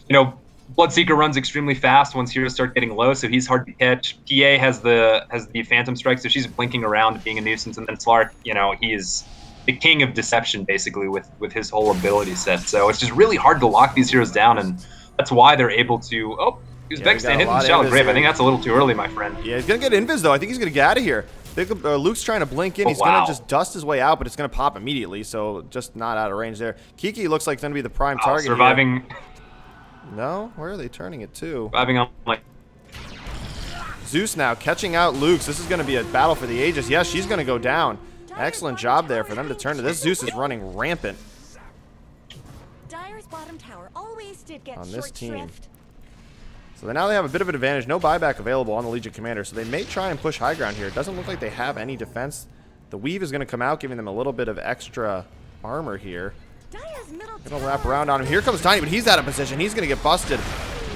you know, Bloodseeker runs extremely fast once heroes start getting low, so he's hard to catch. PA has the Phantom Strike, so she's blinking around, being a nuisance, and then Slark, you know, he is the king of deception basically with his whole ability set. So it's just really hard to lock these heroes down, and that's why they're able to. He's Vex Stand hitting the Shallow Grave. I think that's a little too early, my friend. Yeah, he's gonna get invis though. I think he's gonna get out of here. Luke's trying to blink in. He's gonna just dust his way out, but it's gonna pop immediately. So just not out of range there. Kiki looks like gonna be the prime target. Surviving. Here. No, where are they turning it to? Surviving on like. Zeus now catching out Luke's. This is gonna be a battle for the ages. Yes, she's gonna go down. Excellent job there for them to turn to this. Zeus is running rampant. Dire's bottom tower always did get on this team. shrift. So now they have a bit of an advantage. No buyback available on the Legion Commander, so they may try and push high ground here. It doesn't look like they have any defense. The Weave is going to come out, giving them a little bit of extra armor here. Going to wrap around on him. Here comes Tiny, but he's out of position. He's going to get busted.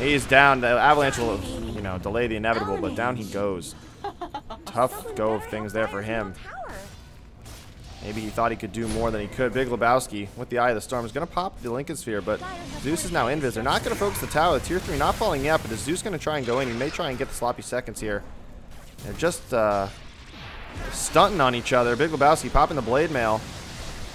He's down. The Avalanche will, you know, delay the inevitable, but down he goes. Tough go of things there for him. Maybe he thought he could do more than he could. Big Lebowski with the Eye of the Storm is going to pop the Lincoln Sphere, but Zeus is now invis. They're not going to focus the tower. The tier 3 not falling yet, but is Zeus going to try and go in? He may try and get the sloppy seconds here. They're just stunting on each other. Big Lebowski popping the Blade Mail.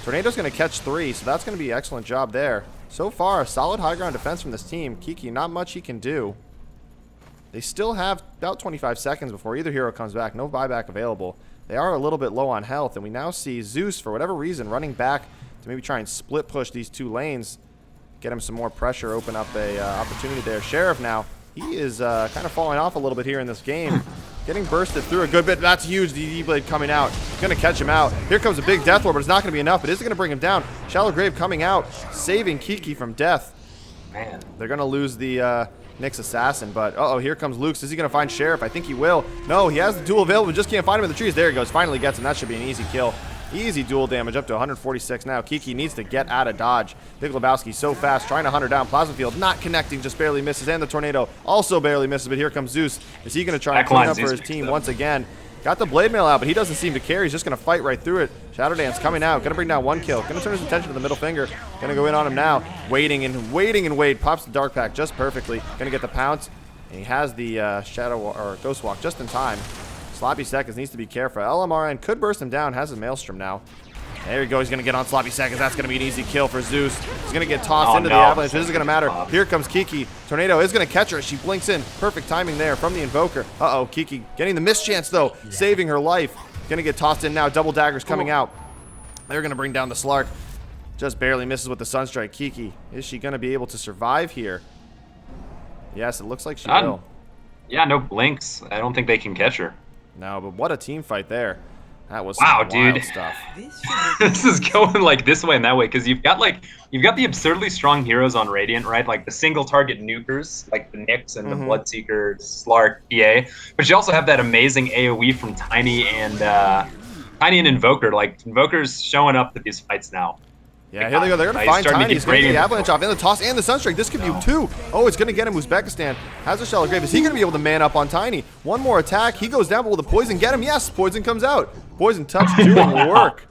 Tornado's going to catch 3, so that's going to be an excellent job there. So far, a solid high ground defense from this team. Kiki, not much he can do. They still have about 25 seconds before either hero comes back. No buyback available. They are a little bit low on health, and we now see Zeus, for whatever reason, running back to maybe try and split push these 2 lanes, get him some more pressure, open up a opportunity there. Sheriff now, he is kind of falling off a little bit here in this game. Getting bursted through a good bit. That's huge. The E-Blade coming out. Going to catch him out. Here comes a big Death Ward, but it's not going to be enough. But is it going to bring him down? Shallow Grave coming out, saving Kiki from death. Man. They're going to lose the Nyx assassin, but here comes Luke's. Is he going to find Sheriff? I think he will. No, he has the duel available, just can't find him in the trees. There he goes. Finally gets him. That should be an easy kill. Easy duel damage up to 146 now. Kiki needs to get out of dodge. Big Lebowski so fast, trying to hunt her down. Plasma Field not connecting, just barely misses. And the Tornado also barely misses, but here comes Zeus. Is he going to try and clean up for his team once again? Got the Blade Mail out, but he doesn't seem to care. He's just going to fight right through it. Shadow Dance coming out. Going to bring down 1 kill. Going to turn his attention to the middle finger. Going to go in on him now. Waiting and wait. Pops the Dark Pack just perfectly. Going to get the pounce. And he has the Shadow or Ghost Walk just in time. Sloppy Seconds needs to be careful. LMRN could burst him down. Has his Maelstrom now. There you go. He's going to get on Sloppy Seconds. That's going to be an easy kill for Zeus. He's going to get tossed into the avalanche. This isn't going to matter. Here comes Kiki. Tornado is going to catch her as she blinks in. Perfect timing there from the Invoker. Kiki getting the mischance, though. Saving her life. Going to get tossed in now. Double daggers coming out. They're going to bring down the Slark. Just barely misses with the Sunstrike. Kiki, is she going to be able to survive here? Yes, it looks like she will. Yeah, no blinks. I don't think they can catch her. No, but what a team fight there. That was wow, some wild dude. Stuff. This is going like this way and that way because you've got the absurdly strong heroes on Radiant, right? Like the single target nukers, like the Nyx and the Bloodseeker, Slark, PA. But you also have that amazing AOE from Tiny and Invoker. Like Invoker's showing up to these fights now. Yeah, here they go. They're going to find Tiny. He's going to get the Avalanche off. And the toss and the Sunstrike. This could be 2. Oh, it's going to get him. Uzbekistan has a Shell of Grave. Is he going to be able to man up on Tiny? One more attack. He goes down, but will the Poison get him? Yes, Poison comes out. Poison touch doing work.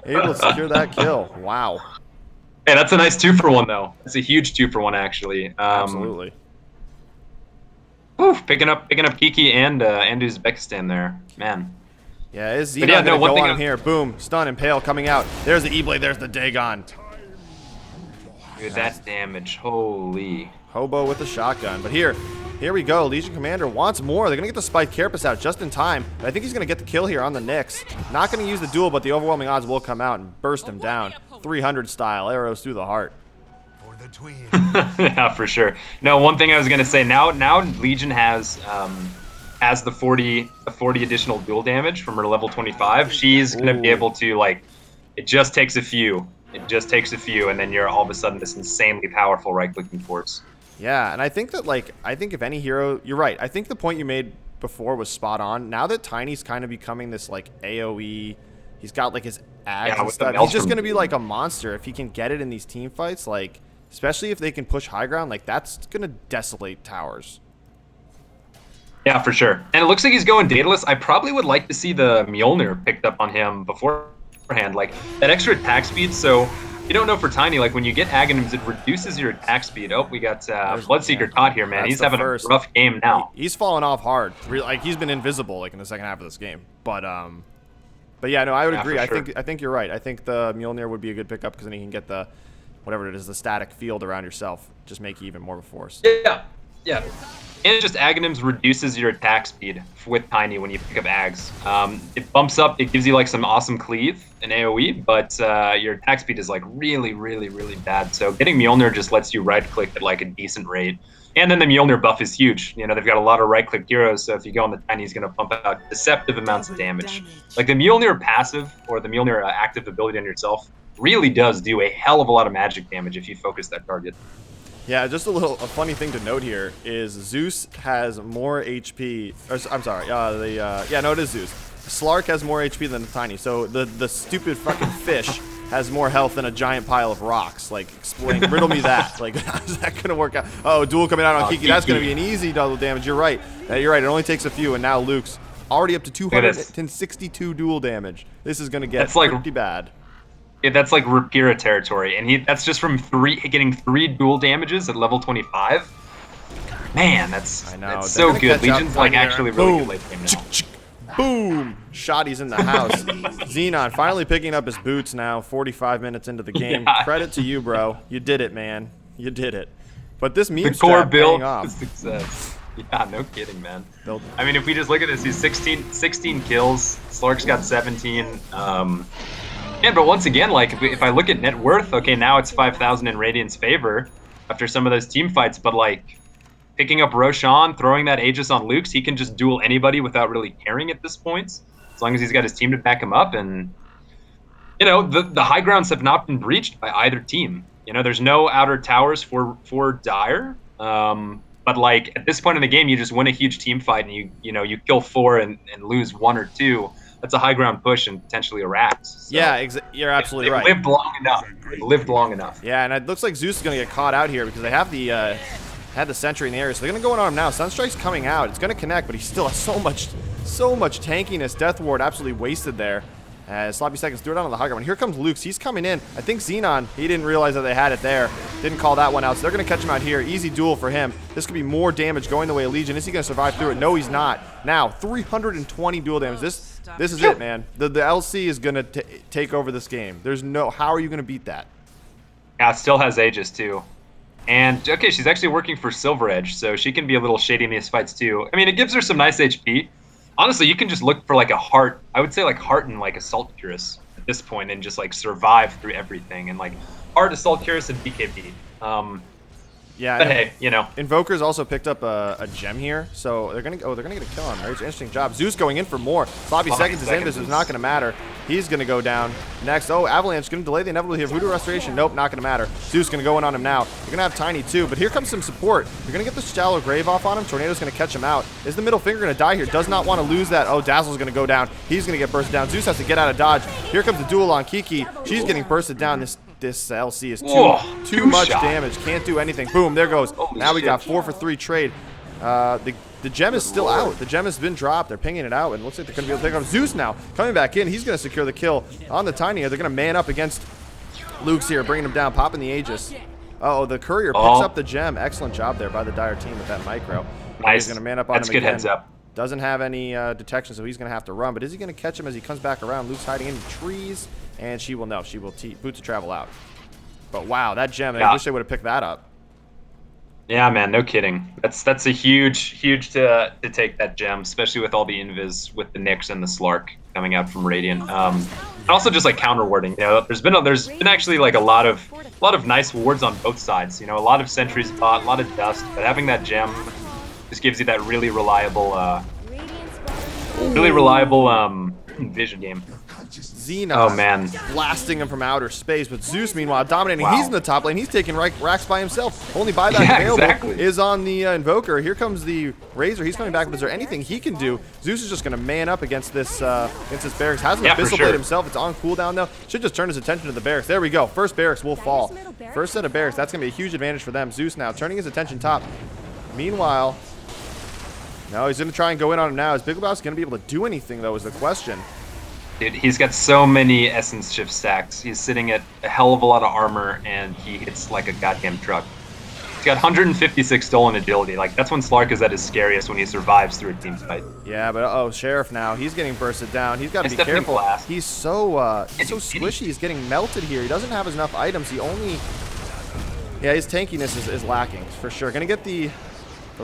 Able to secure that kill. Wow. Hey, that's a nice 2-for-1, though. It's a huge 2-for-1, actually. Absolutely. Picking up Kiki and Uzbekistan there. Man. Yeah, is Xenon going to go on him here? Boom, stun, Impale coming out. There's the E-Blade, there's the Dagon. Dude, that damage, holy. Hobo with the shotgun, but here we go. Legion Commander wants more. They're going to get the Spike Carapace out just in time. But I think he's going to get the kill here on the Nyx. Not going to use the duel, but the overwhelming odds will come out and burst him down. 300 style, arrows through the heart. Yeah, for sure. No, one thing I was going to say, now Legion has the 40 additional duel damage from her level 25. She's going to be able to, like, it just takes a few. And then you're all of a sudden this insanely powerful right-clicking force. Yeah, and I think that, like, if any hero, you're right. I think the point you made before was spot on. Now that Tiny's kind of becoming this, like, AoE, he's got, like, his ags and stuff. He's just going to be, like, a monster if he can get it in these team fights. Like, especially if they can push high ground, like, that's going to desolate towers. Yeah, for sure. And it looks like he's going dataless. I probably would like to see the Mjolnir picked up on him beforehand. Like, that extra attack speed. So, you don't know for Tiny, like, when you get Aghanims, it reduces your attack speed. Oh, we got Bloodseeker caught here, man. He's having a rough game now. He's fallen off hard. Like, he's been invisible, like, in the second half of this game. But yeah, no, I would agree. Sure. I think you're right. I think the Mjolnir would be a good pickup because then you can get the, whatever it is, the static field around yourself. Just make you even more of a force. Yeah. And just Aghanims reduces your attack speed with Tiny when you pick up Ags. It bumps up, it gives you like some awesome cleave in AoE, but your attack speed is like really, really, really bad. So getting Mjolnir just lets you right-click at like a decent rate. And then the Mjolnir buff is huge. You know, they've got a lot of right-click heroes, so if you go on the Tiny, he's going to pump out deceptive amounts of damage. Like the Mjolnir passive or the Mjolnir active ability on yourself really does do a hell of a lot of magic damage if you focus that target. Yeah, just a funny thing to note here is Zeus has more HP. I'm sorry. It is Zeus. Slark has more HP than the Tiny. So the stupid fucking fish has more health than a giant pile of rocks. Like, explain, riddle me that. Like, how's that gonna work out? Oh, duel coming out on Kiki. That's gonna be an easy double damage. You're right. You're right. It only takes a few, and now Luke's already up to 262 duel damage. This is gonna get pretty bad. Yeah, that's like Rapira territory, and that's just from getting 3 dual damages at level 25. Man, that's so good. Legion's like actually really good late game now. Boom! Shotty's in the house. Xenon finally picking up his boots now, 45 minutes into the game. Yeah. Credit to you, bro. You did it, man. You did it. But this meme strat paying off. Success. Yeah, no kidding, man. I mean, if we just look at this, he's 16 kills. Slark's got 17. Yeah, but once again, like, if I look at net worth, okay, now it's 5,000 in Radiant's favor after some of those team fights, but, like, picking up Roshan, throwing that Aegis on Luke's, he can just duel anybody without really caring at this point, as long as he's got his team to back him up, and, you know, the high grounds have not been breached by either team. You know, there's no outer towers for Dire. But like at this point in the game, you just win a huge team fight and you kill 4 and lose 1 or 2. That's a high ground push and potentially a Rax. So Yeah, you're absolutely right. Lived long enough. They've lived long enough. Yeah, and it looks like Zeus is going to get caught out here because they have the had the sentry in the area, so they're going to go in on him now. Sunstrike's coming out. It's going to connect, but he still has so much tankiness. Death Ward absolutely wasted there. As Sloppy Seconds threw it out on the high ground. Here comes Luke's. He's coming in. I think Xenon, he didn't realize that they had it there. Didn't call that one out, so they're going to catch him out here. Easy duel for him. This could be more damage going the way of Legion. Is he going to survive through it? No, he's not. Now, 320 duel damage. This is it, man. The LC is going to take over this game. There's no... How are you going to beat that? Yeah, it still has Aegis, too. And, okay, she's actually working for Silver Edge, so she can be a little shady in these fights, too. I mean, it gives her some nice HP. Honestly, you can just look for like a heart. I would say like heart and like Assault Cuirass at this point, and just like survive through everything. And like heart, Assault Cuirass, and BKB. Yeah, but hey, you know. Invoker's also picked up a gem here, so they're gonna get a kill on her. It's an interesting job. Zeus going in for more. Sloppy Seconds is in. This is not gonna matter. He's gonna go down next. Oh, Avalanche gonna delay the inevitable here. Voodoo Restoration. Nope, not gonna matter. Zeus gonna go in on him now. You're gonna have Tiny too, but here comes some support. You're gonna get the Shallow Grave off on him. Tornado's gonna catch him out. Is the middle finger gonna die here? Does not want to lose that. Oh, Dazzle's gonna go down. He's gonna get bursted down. Zeus has to get out of dodge. Here comes the duel on Kiki. She's getting bursted down. This LC is too much damage. Can't do anything. Boom, there goes. Now we got 4 for 3 trade. The gem is still out. The gem has been dropped. They're pinging it out, and it looks like they're going to be able to pick up Zeus now. Coming back in, he's going to secure the kill on the Tiny. They're going to man up against Luke's here, bringing him down, popping the Aegis. Uh-oh, the Courier picks up the gem. Excellent job there by the Dire team with that micro. Nice. He's going to man up on him That's good again. heads up. Doesn't have any detection, so he's going to have to run. But is he going to catch him as he comes back around? Luke's hiding in the trees, and she will know. She will boot to travel out. But wow, that gem, I wish they would have picked that up. Yeah, man, no kidding. That's a huge to take that gem, especially with all the invis with the Nyx and the Slark coming out from Radiant. And also just like counter warding. You know, there's been actually like a lot of nice wards on both sides. You know, a lot of sentries bought, a lot of dust, but having that gem just gives you that really reliable vision game. Xenon blasting him from outer space, but Zeus meanwhile dominating. He's in the top lane. He's taking Rax by himself. Only buyback available is on the Invoker. Here comes the Razor. He's coming back, but is there anything he can do? Zeus is just going to man up against this barracks. Has an Abyssal Blade himself. It's on cooldown though. Should just turn his attention to the barracks. There we go. First barracks will fall. First set of barracks. That's going to be a huge advantage for them. Zeus now turning his attention top. Meanwhile, no, he's going to try and go in on him now. Is Big Lebowski going to be able to do anything though is the question. Dude, he's got so many essence shift stacks. He's sitting at a hell of a lot of armor, and he hits like a goddamn truck. He's got 156 stolen agility. Like, that's when Slark is at his scariest, when he survives through a team fight. Yeah, but uh-oh, Sheriff now. He's getting bursted down. He's got to be careful. He's so squishy. He's getting melted here. He doesn't have enough items. He only... Yeah, his tankiness is lacking, for sure. Gonna get the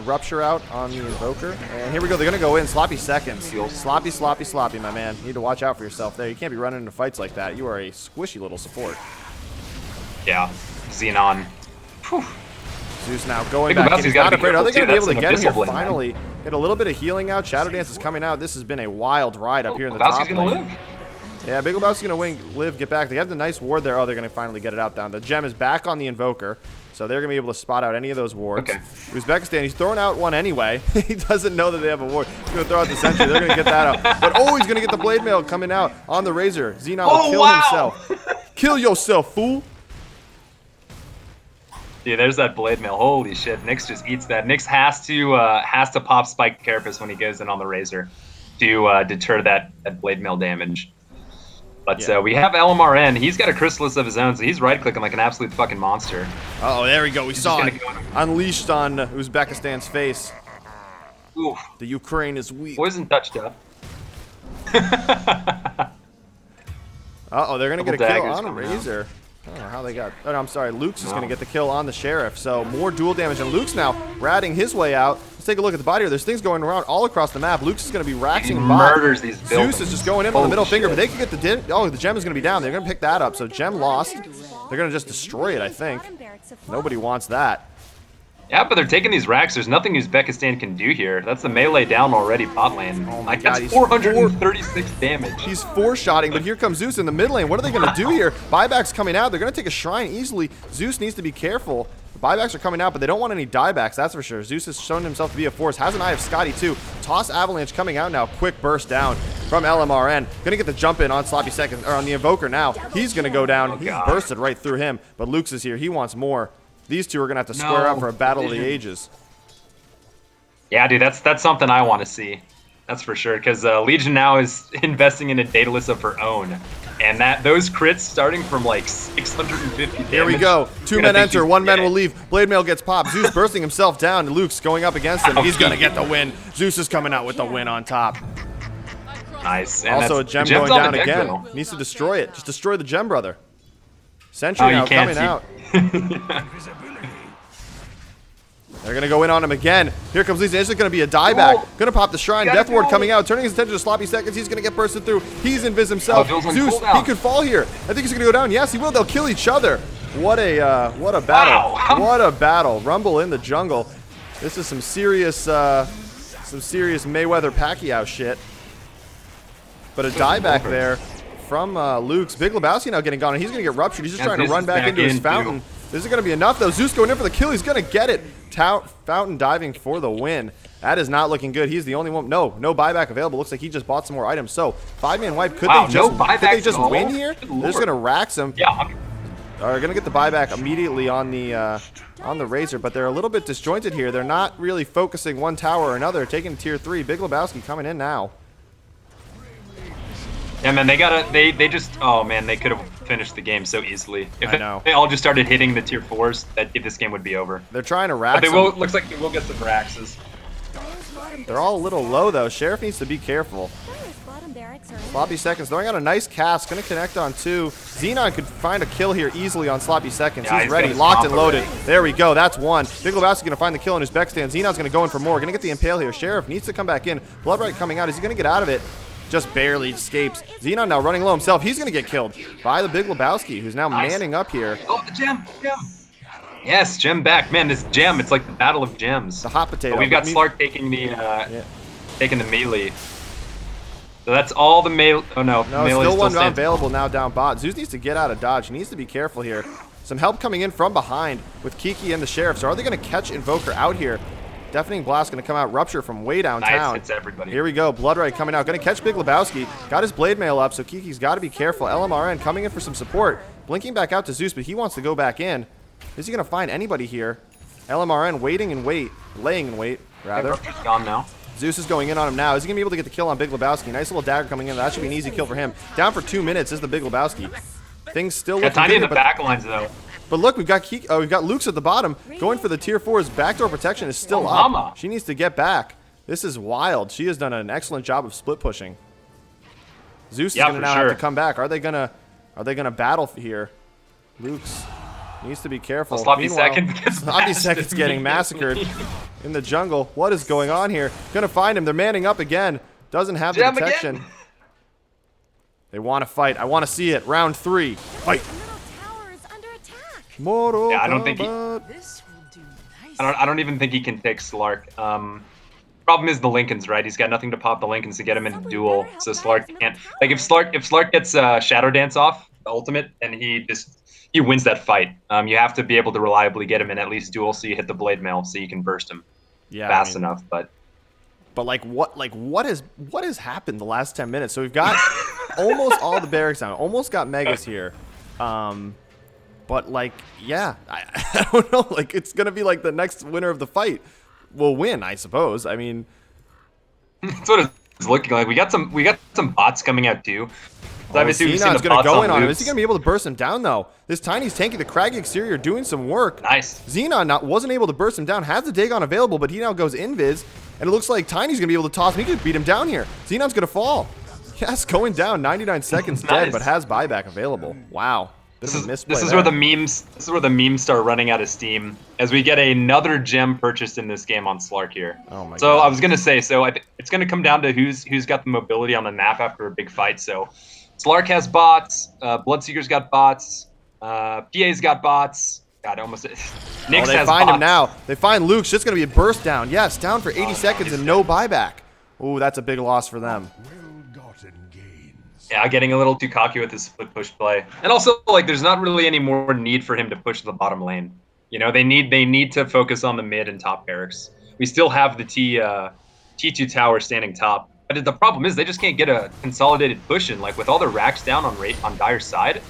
Rupture out on the Invoker. And here we go. They're going to go in. Sloppy Seconds. Sloppy, my man. You need to watch out for yourself there. You can't be running into fights like that. You are a squishy little support. Yeah. Xenon. Whew. Zeus now going back in. He's not afraid. Are they going to be able to get him here finally? Get a little bit of healing out. Shadow Dance is coming out. This has been a wild ride up here in the top lane. Yeah, Big Lebowski's going to live, get back. They have the nice ward there. Oh, they're going to finally get it out down. The gem is back on the Invoker, so they're going to be able to spot out any of those wards. Okay. Uzbekistan, he's throwing out one anyway. He doesn't know that they have a ward. He's going to throw out the sentry. They're going to get that out. But, oh, he's going to get the blade mail coming out on the Razor. Xenon will kill himself. Kill yourself, fool. Yeah, there's that blade mail. Holy shit. Nyx just eats that. Nyx has to pop Spike Carapace when he goes in on the Razor to deter that blade mail damage. But we have LMRN. He's got a Chrysalis of his own, so he's right-clicking like an absolute fucking monster. Oh, there we go. We saw it. Unleashed on Uzbekistan's face. Oof. The Ukraine is weak. Poison touched up. Uh-oh, they're going to get a kill on a Razor. I don't know how they got... Oh, no, I'm sorry. Luke's is going to get the kill on the Sheriff. So more dual damage. And Luke's now ratting his way out. Let's take a look at the body here. There's things going around all across the map. Luke's is going to be raxing and murders these buildings. Zeus is just going in on the middle finger, but they can get the... Oh, the gem is going to be down. They're going to pick that up. So gem lost. They're going to just destroy it, I think. Nobody wants that. Yeah, but they're taking these racks. There's nothing Uzbekistan can do here. That's the melee down already bot lane. Oh my Like, God, that's he's 436 damage. He's four-shotting, but here comes Zeus in the mid lane. What are they going to do here? Buybacks coming out. They're going to take a shrine easily. Zeus needs to be careful. Buybacks are coming out, but they don't want any diebacks, that's for sure. Zeus has shown himself to be a force. Has an eye of Scotty, too. Toss Avalanche coming out now. Quick burst down from LMRN. Going to get the jump in on Sloppy Seconds, or on the Invoker now. He's going to go down. He bursted right through him, but Luke's is here. He wants more. These two are going to have to square up for a battle of the ages. Yeah, dude, that's something I want to see. That's for sure, because Legion now is investing in a dataless of her own. And those crits starting from like 650 damage. Here we go. Two men enter, one man will leave. Blade Mail gets popped. Zeus bursting himself down. Luke's going up against him. He's going to get the win. Zeus is coming out with the win on top. Nice. And Also a gem going down again. Needs to destroy it. Just destroy the gem, brother. Sentry now coming out. They're going to go in on him again. Here comes Lisa. This is going to be a dieback. Going to pop the shrine. Death Ward coming out. Turning his attention to Sloppy Seconds. He's going to get bursted through. He's invis himself. Zeus, he could fall here. I think he's going to go down. Yes, he will. They'll kill each other. What a battle. Wow. What a battle. Rumble in the jungle. This is some serious Mayweather Pacquiao shit. But a dieback there from Luke's. Big Lebowski now getting gone. And he's going to get ruptured. He's just trying to run back into his fountain. This is going to be enough, though. Zeus going in for the kill. He's going to get it. Fountain diving for the win. That is not looking good. He's the only one. No buyback available. Looks like he just bought some more items. So, 5-man wipe. Could they just win here? They're just going to rack some. Yeah. They're going to get the buyback immediately on the Razor, but they're a little bit disjointed here. They're not really focusing one tower or another. Taking tier 3. Big Lebowski coming in now. Yeah, man, they just, oh man, they could have finished the game so easily. If they all just started hitting the tier 4s, this game would be over. They're trying to rack. But looks like they will get some Raxes. They're all a little low though. Sheriff needs to be careful. Sloppy Seconds throwing out a nice cast. Going to connect on 2. Xenon could find a kill here easily on Sloppy Seconds. Yeah, he's ready, locked and loaded. There we go. That's one. Big Lebowski's going to find the kill on his Uzbekistan. Xenon's going to go in for more. Going to get the impale here. Sheriff needs to come back in. Bloodbright coming out. Is he going to get out of it? Just barely escapes. Xenon now running low himself. He's going to get killed by the Big Lebowski, who's now manning up here. Oh, the gem. Yes, gem back. Man, this gem, it's like the battle of gems. The hot potato. But we've got Slark taking the melee. So that's all the melee. Oh, no. No, still one available now down bot. Zeus needs to get out of dodge. He needs to be careful here. Some help coming in from behind with Kiki and the Sheriff. So are they going to catch Invoker out here? Deafening Blast going to come out. Rupture from way downtown. Nice, hits everybody. Here we go. Bloodright coming out. Going to catch Big Lebowski. Got his blade mail up, so Kiki's got to be careful. LMRN coming in for some support. Blinking back out to Zeus, but he wants to go back in. Is he going to find anybody here? LMRN laying in wait, rather. Rupture's gone now. Zeus is going in on him now. Is he going to be able to get the kill on Big Lebowski? Nice little dagger coming in. That should be an easy kill for him. Down for 2 minutes is the Big Lebowski. Things still looking Tiny in good, the back lines, though. But look, we've got Luke's at the bottom. Going for the tier 4's backdoor protection is still up. Mama. She needs to get back. This is wild. She has done an excellent job of split pushing. Zeus is going to now have to come back. Are they gonna battle here? Luke's needs to be careful. Sloppy Seconds getting massacred in the jungle. What is going on here? Gonna find him. They're manning up again. Doesn't have the detection. Again. They want to fight. I want to see it. Round 3. Fight. Yeah, I don't think I don't even think he can take Slark. Problem is the Lincolns, right? He's got nothing to pop the Lincolns to get him into duel, so Slark can't. Like if Slark gets Shadow Dance off the ultimate, and he wins that fight. You have to be able to reliably get him in at least duel, so you hit the blade mail, so you can burst him fast enough. But what has happened the last 10 minutes? So we've got almost all the barracks down. Almost got Megas here. But like, yeah, I don't know. Like, it's gonna be like the next winner of the fight will win, I suppose. I mean, that's what it's looking like. We got some bots coming out too. So obviously, we've seen the gonna bots go in on him. Luke's. Is he gonna be able to burst him down though? This Tiny's tanking the Craggy Exterior, doing some work. Nice. Xenon wasn't able to burst him down. Has the Dagon available, but he now goes invis, and it looks like Tiny's gonna be able to toss him. He could beat him down here. Xenon's gonna fall. Yes, going down. 99 seconds dead, but has buyback available. Wow. This is where the memes start running out of steam as we get another gem purchased in this game on Slark here. Oh my God. I was gonna say, it's gonna come down to who's got the mobility on the map after a big fight. So Slark has bots, Bloodseeker's got bots, PA's got bots. God, almost. Oh, Nyx they has find him box. now. They find Luke's just going to be a burst down. Yes, down for 80 seconds and no buyback. Ooh, that's a big loss for them. Yeah, getting a little too cocky with his split push play. And also, like, there's not really any more need for him to push the bottom lane. You know, they need to focus on the mid and top barracks. We still have the T2 tower standing top. But the problem is they just can't get a consolidated push in. Like, with all their racks down on Dire's side.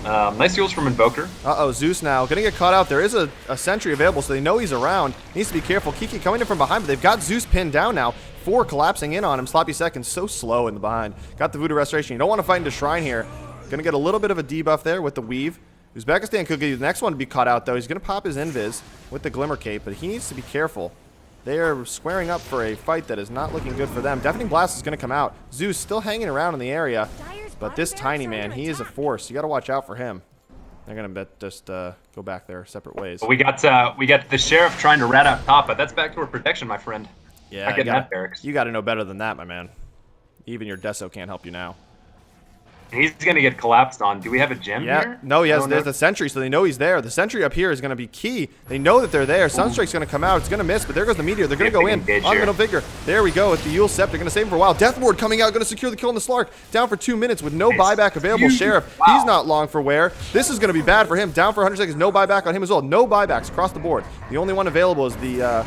Nice heals from Invoker. Uh-oh, Zeus now going to get caught out. There is a sentry available, so they know he's around. Needs to be careful. Kiki coming in from behind, but they've got Zeus pinned down now. 4 collapsing in on him. Sloppy seconds, so slow in the behind. Got the Voodoo Restoration. You don't want to fight into Shrine here. Going to get a little bit of a debuff there with the Weave. Uzbekistan could be the next one to be caught out, though. He's going to pop his Invis with the Glimmer Cape, but he needs to be careful. They are squaring up for a fight that is not looking good for them. Deafening Blast is going to come out. Zeus still hanging around in the area, but this tiny man, he is a force. You got to watch out for him. They're gonna just go back their separate ways. We got the sheriff trying to rat out top, but that's backdoor protection, my friend. Yeah, not getting that barracks. You got to know better than that, my man. Even your Deso can't help you now. He's gonna get collapsed on. Do we have a gem here? No, he has. There's the sentry, so they know he's there. The sentry up here is going to be key. They know that they're there. Sunstrike's going to come out. It's going to miss, but there goes the meteor. They're going to go in on Middle Vigor. There we go with the Yule Scepter. They're going to save him for a while. Death Ward coming out, going to secure the kill on the Slark. Down for 2 minutes with no buyback available. Sheriff, he's not long for wear. This is going to be bad for him. Down for 100 seconds. No buyback on him as well. No buybacks across the board. The only one available is the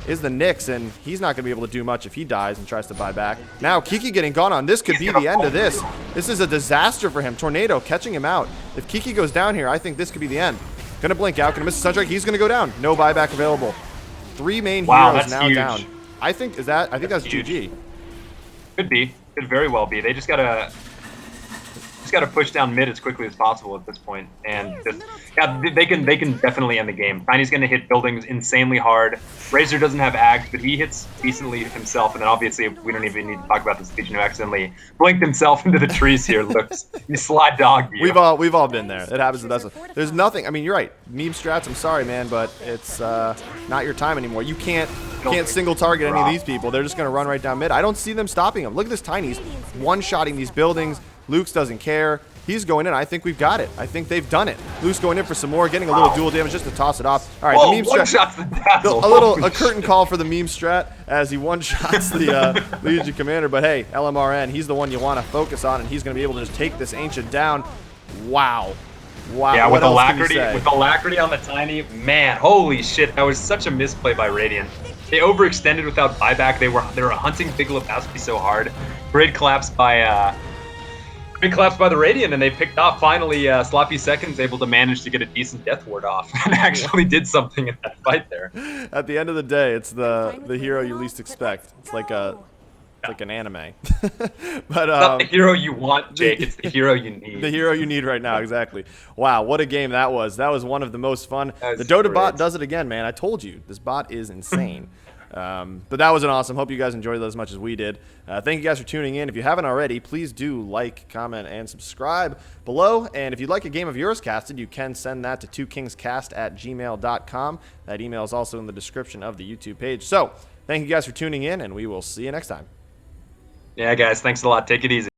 Nyx, and he's not going to be able to do much if he dies and tries to buy back. Now, Kiki getting gone on. This could be the end of this. This is a disaster for him. Tornado catching him out. If Kiki goes down here, I think this could be the end. Going to blink out. Going to miss the Sunstrike. He's going to go down. No buyback available. 3 main heroes now huge. Down. I think that's GG. Could be. Could very well be. They just gotta push down mid as quickly as possible at this point, and just they can definitely end the game. Tiny's gonna hit buildings insanely hard. Razor doesn't have ags, but he hits decently himself, and then obviously we don't even need to talk about this Legion who accidentally blinked himself into the trees here. Looks, you slide dog. We've all been there. It happens to the best of us. There's nothing. I mean, you're right. Meme strats. I'm sorry, man, but it's not your time anymore. You can't single target any of these people. They're just gonna run right down mid. I don't see them stopping them. Look at this Tiny's one-shotting these buildings. Luke's doesn't care. He's going in. I think we've got it. I think they've done it. Luke's going in for some more, getting a little dual damage just to toss it off. All right, the meme strat. A curtain call for the meme strat as he one-shots the Legion commander. But hey, LMRN, he's the one you want to focus on, and he's going to be able to just take this Ancient down. Wow. Yeah, with alacrity on the Tiny, man, holy shit, that was such a misplay by Radiant. They overextended without buyback. They were hunting Big Lebowski so hard. Grid collapsed by the Radiant, and they picked off finally. Sloppy Seconds able to manage to get a decent Death Ward off and actually did something in that fight there. At the end of the day, it's the hero you least expect. It's like an anime. But not the hero you want, Jake. It's the hero you need. The hero you need right now, exactly. Wow, what a game that was. That was one of the most fun. The Dota bot does it again, man. I told you, this bot is insane. But that was an awesome. Hope you guys enjoyed that as much as we did. Thank you guys for tuning in. If you haven't already, please do like, comment, and subscribe below. And if you'd like a game of yours casted, you can send that to 2kingscast@gmail.com. That email is also in the description of the YouTube page. So thank you guys for tuning in, and we will see you next time. Yeah, guys, thanks a lot. Take it easy.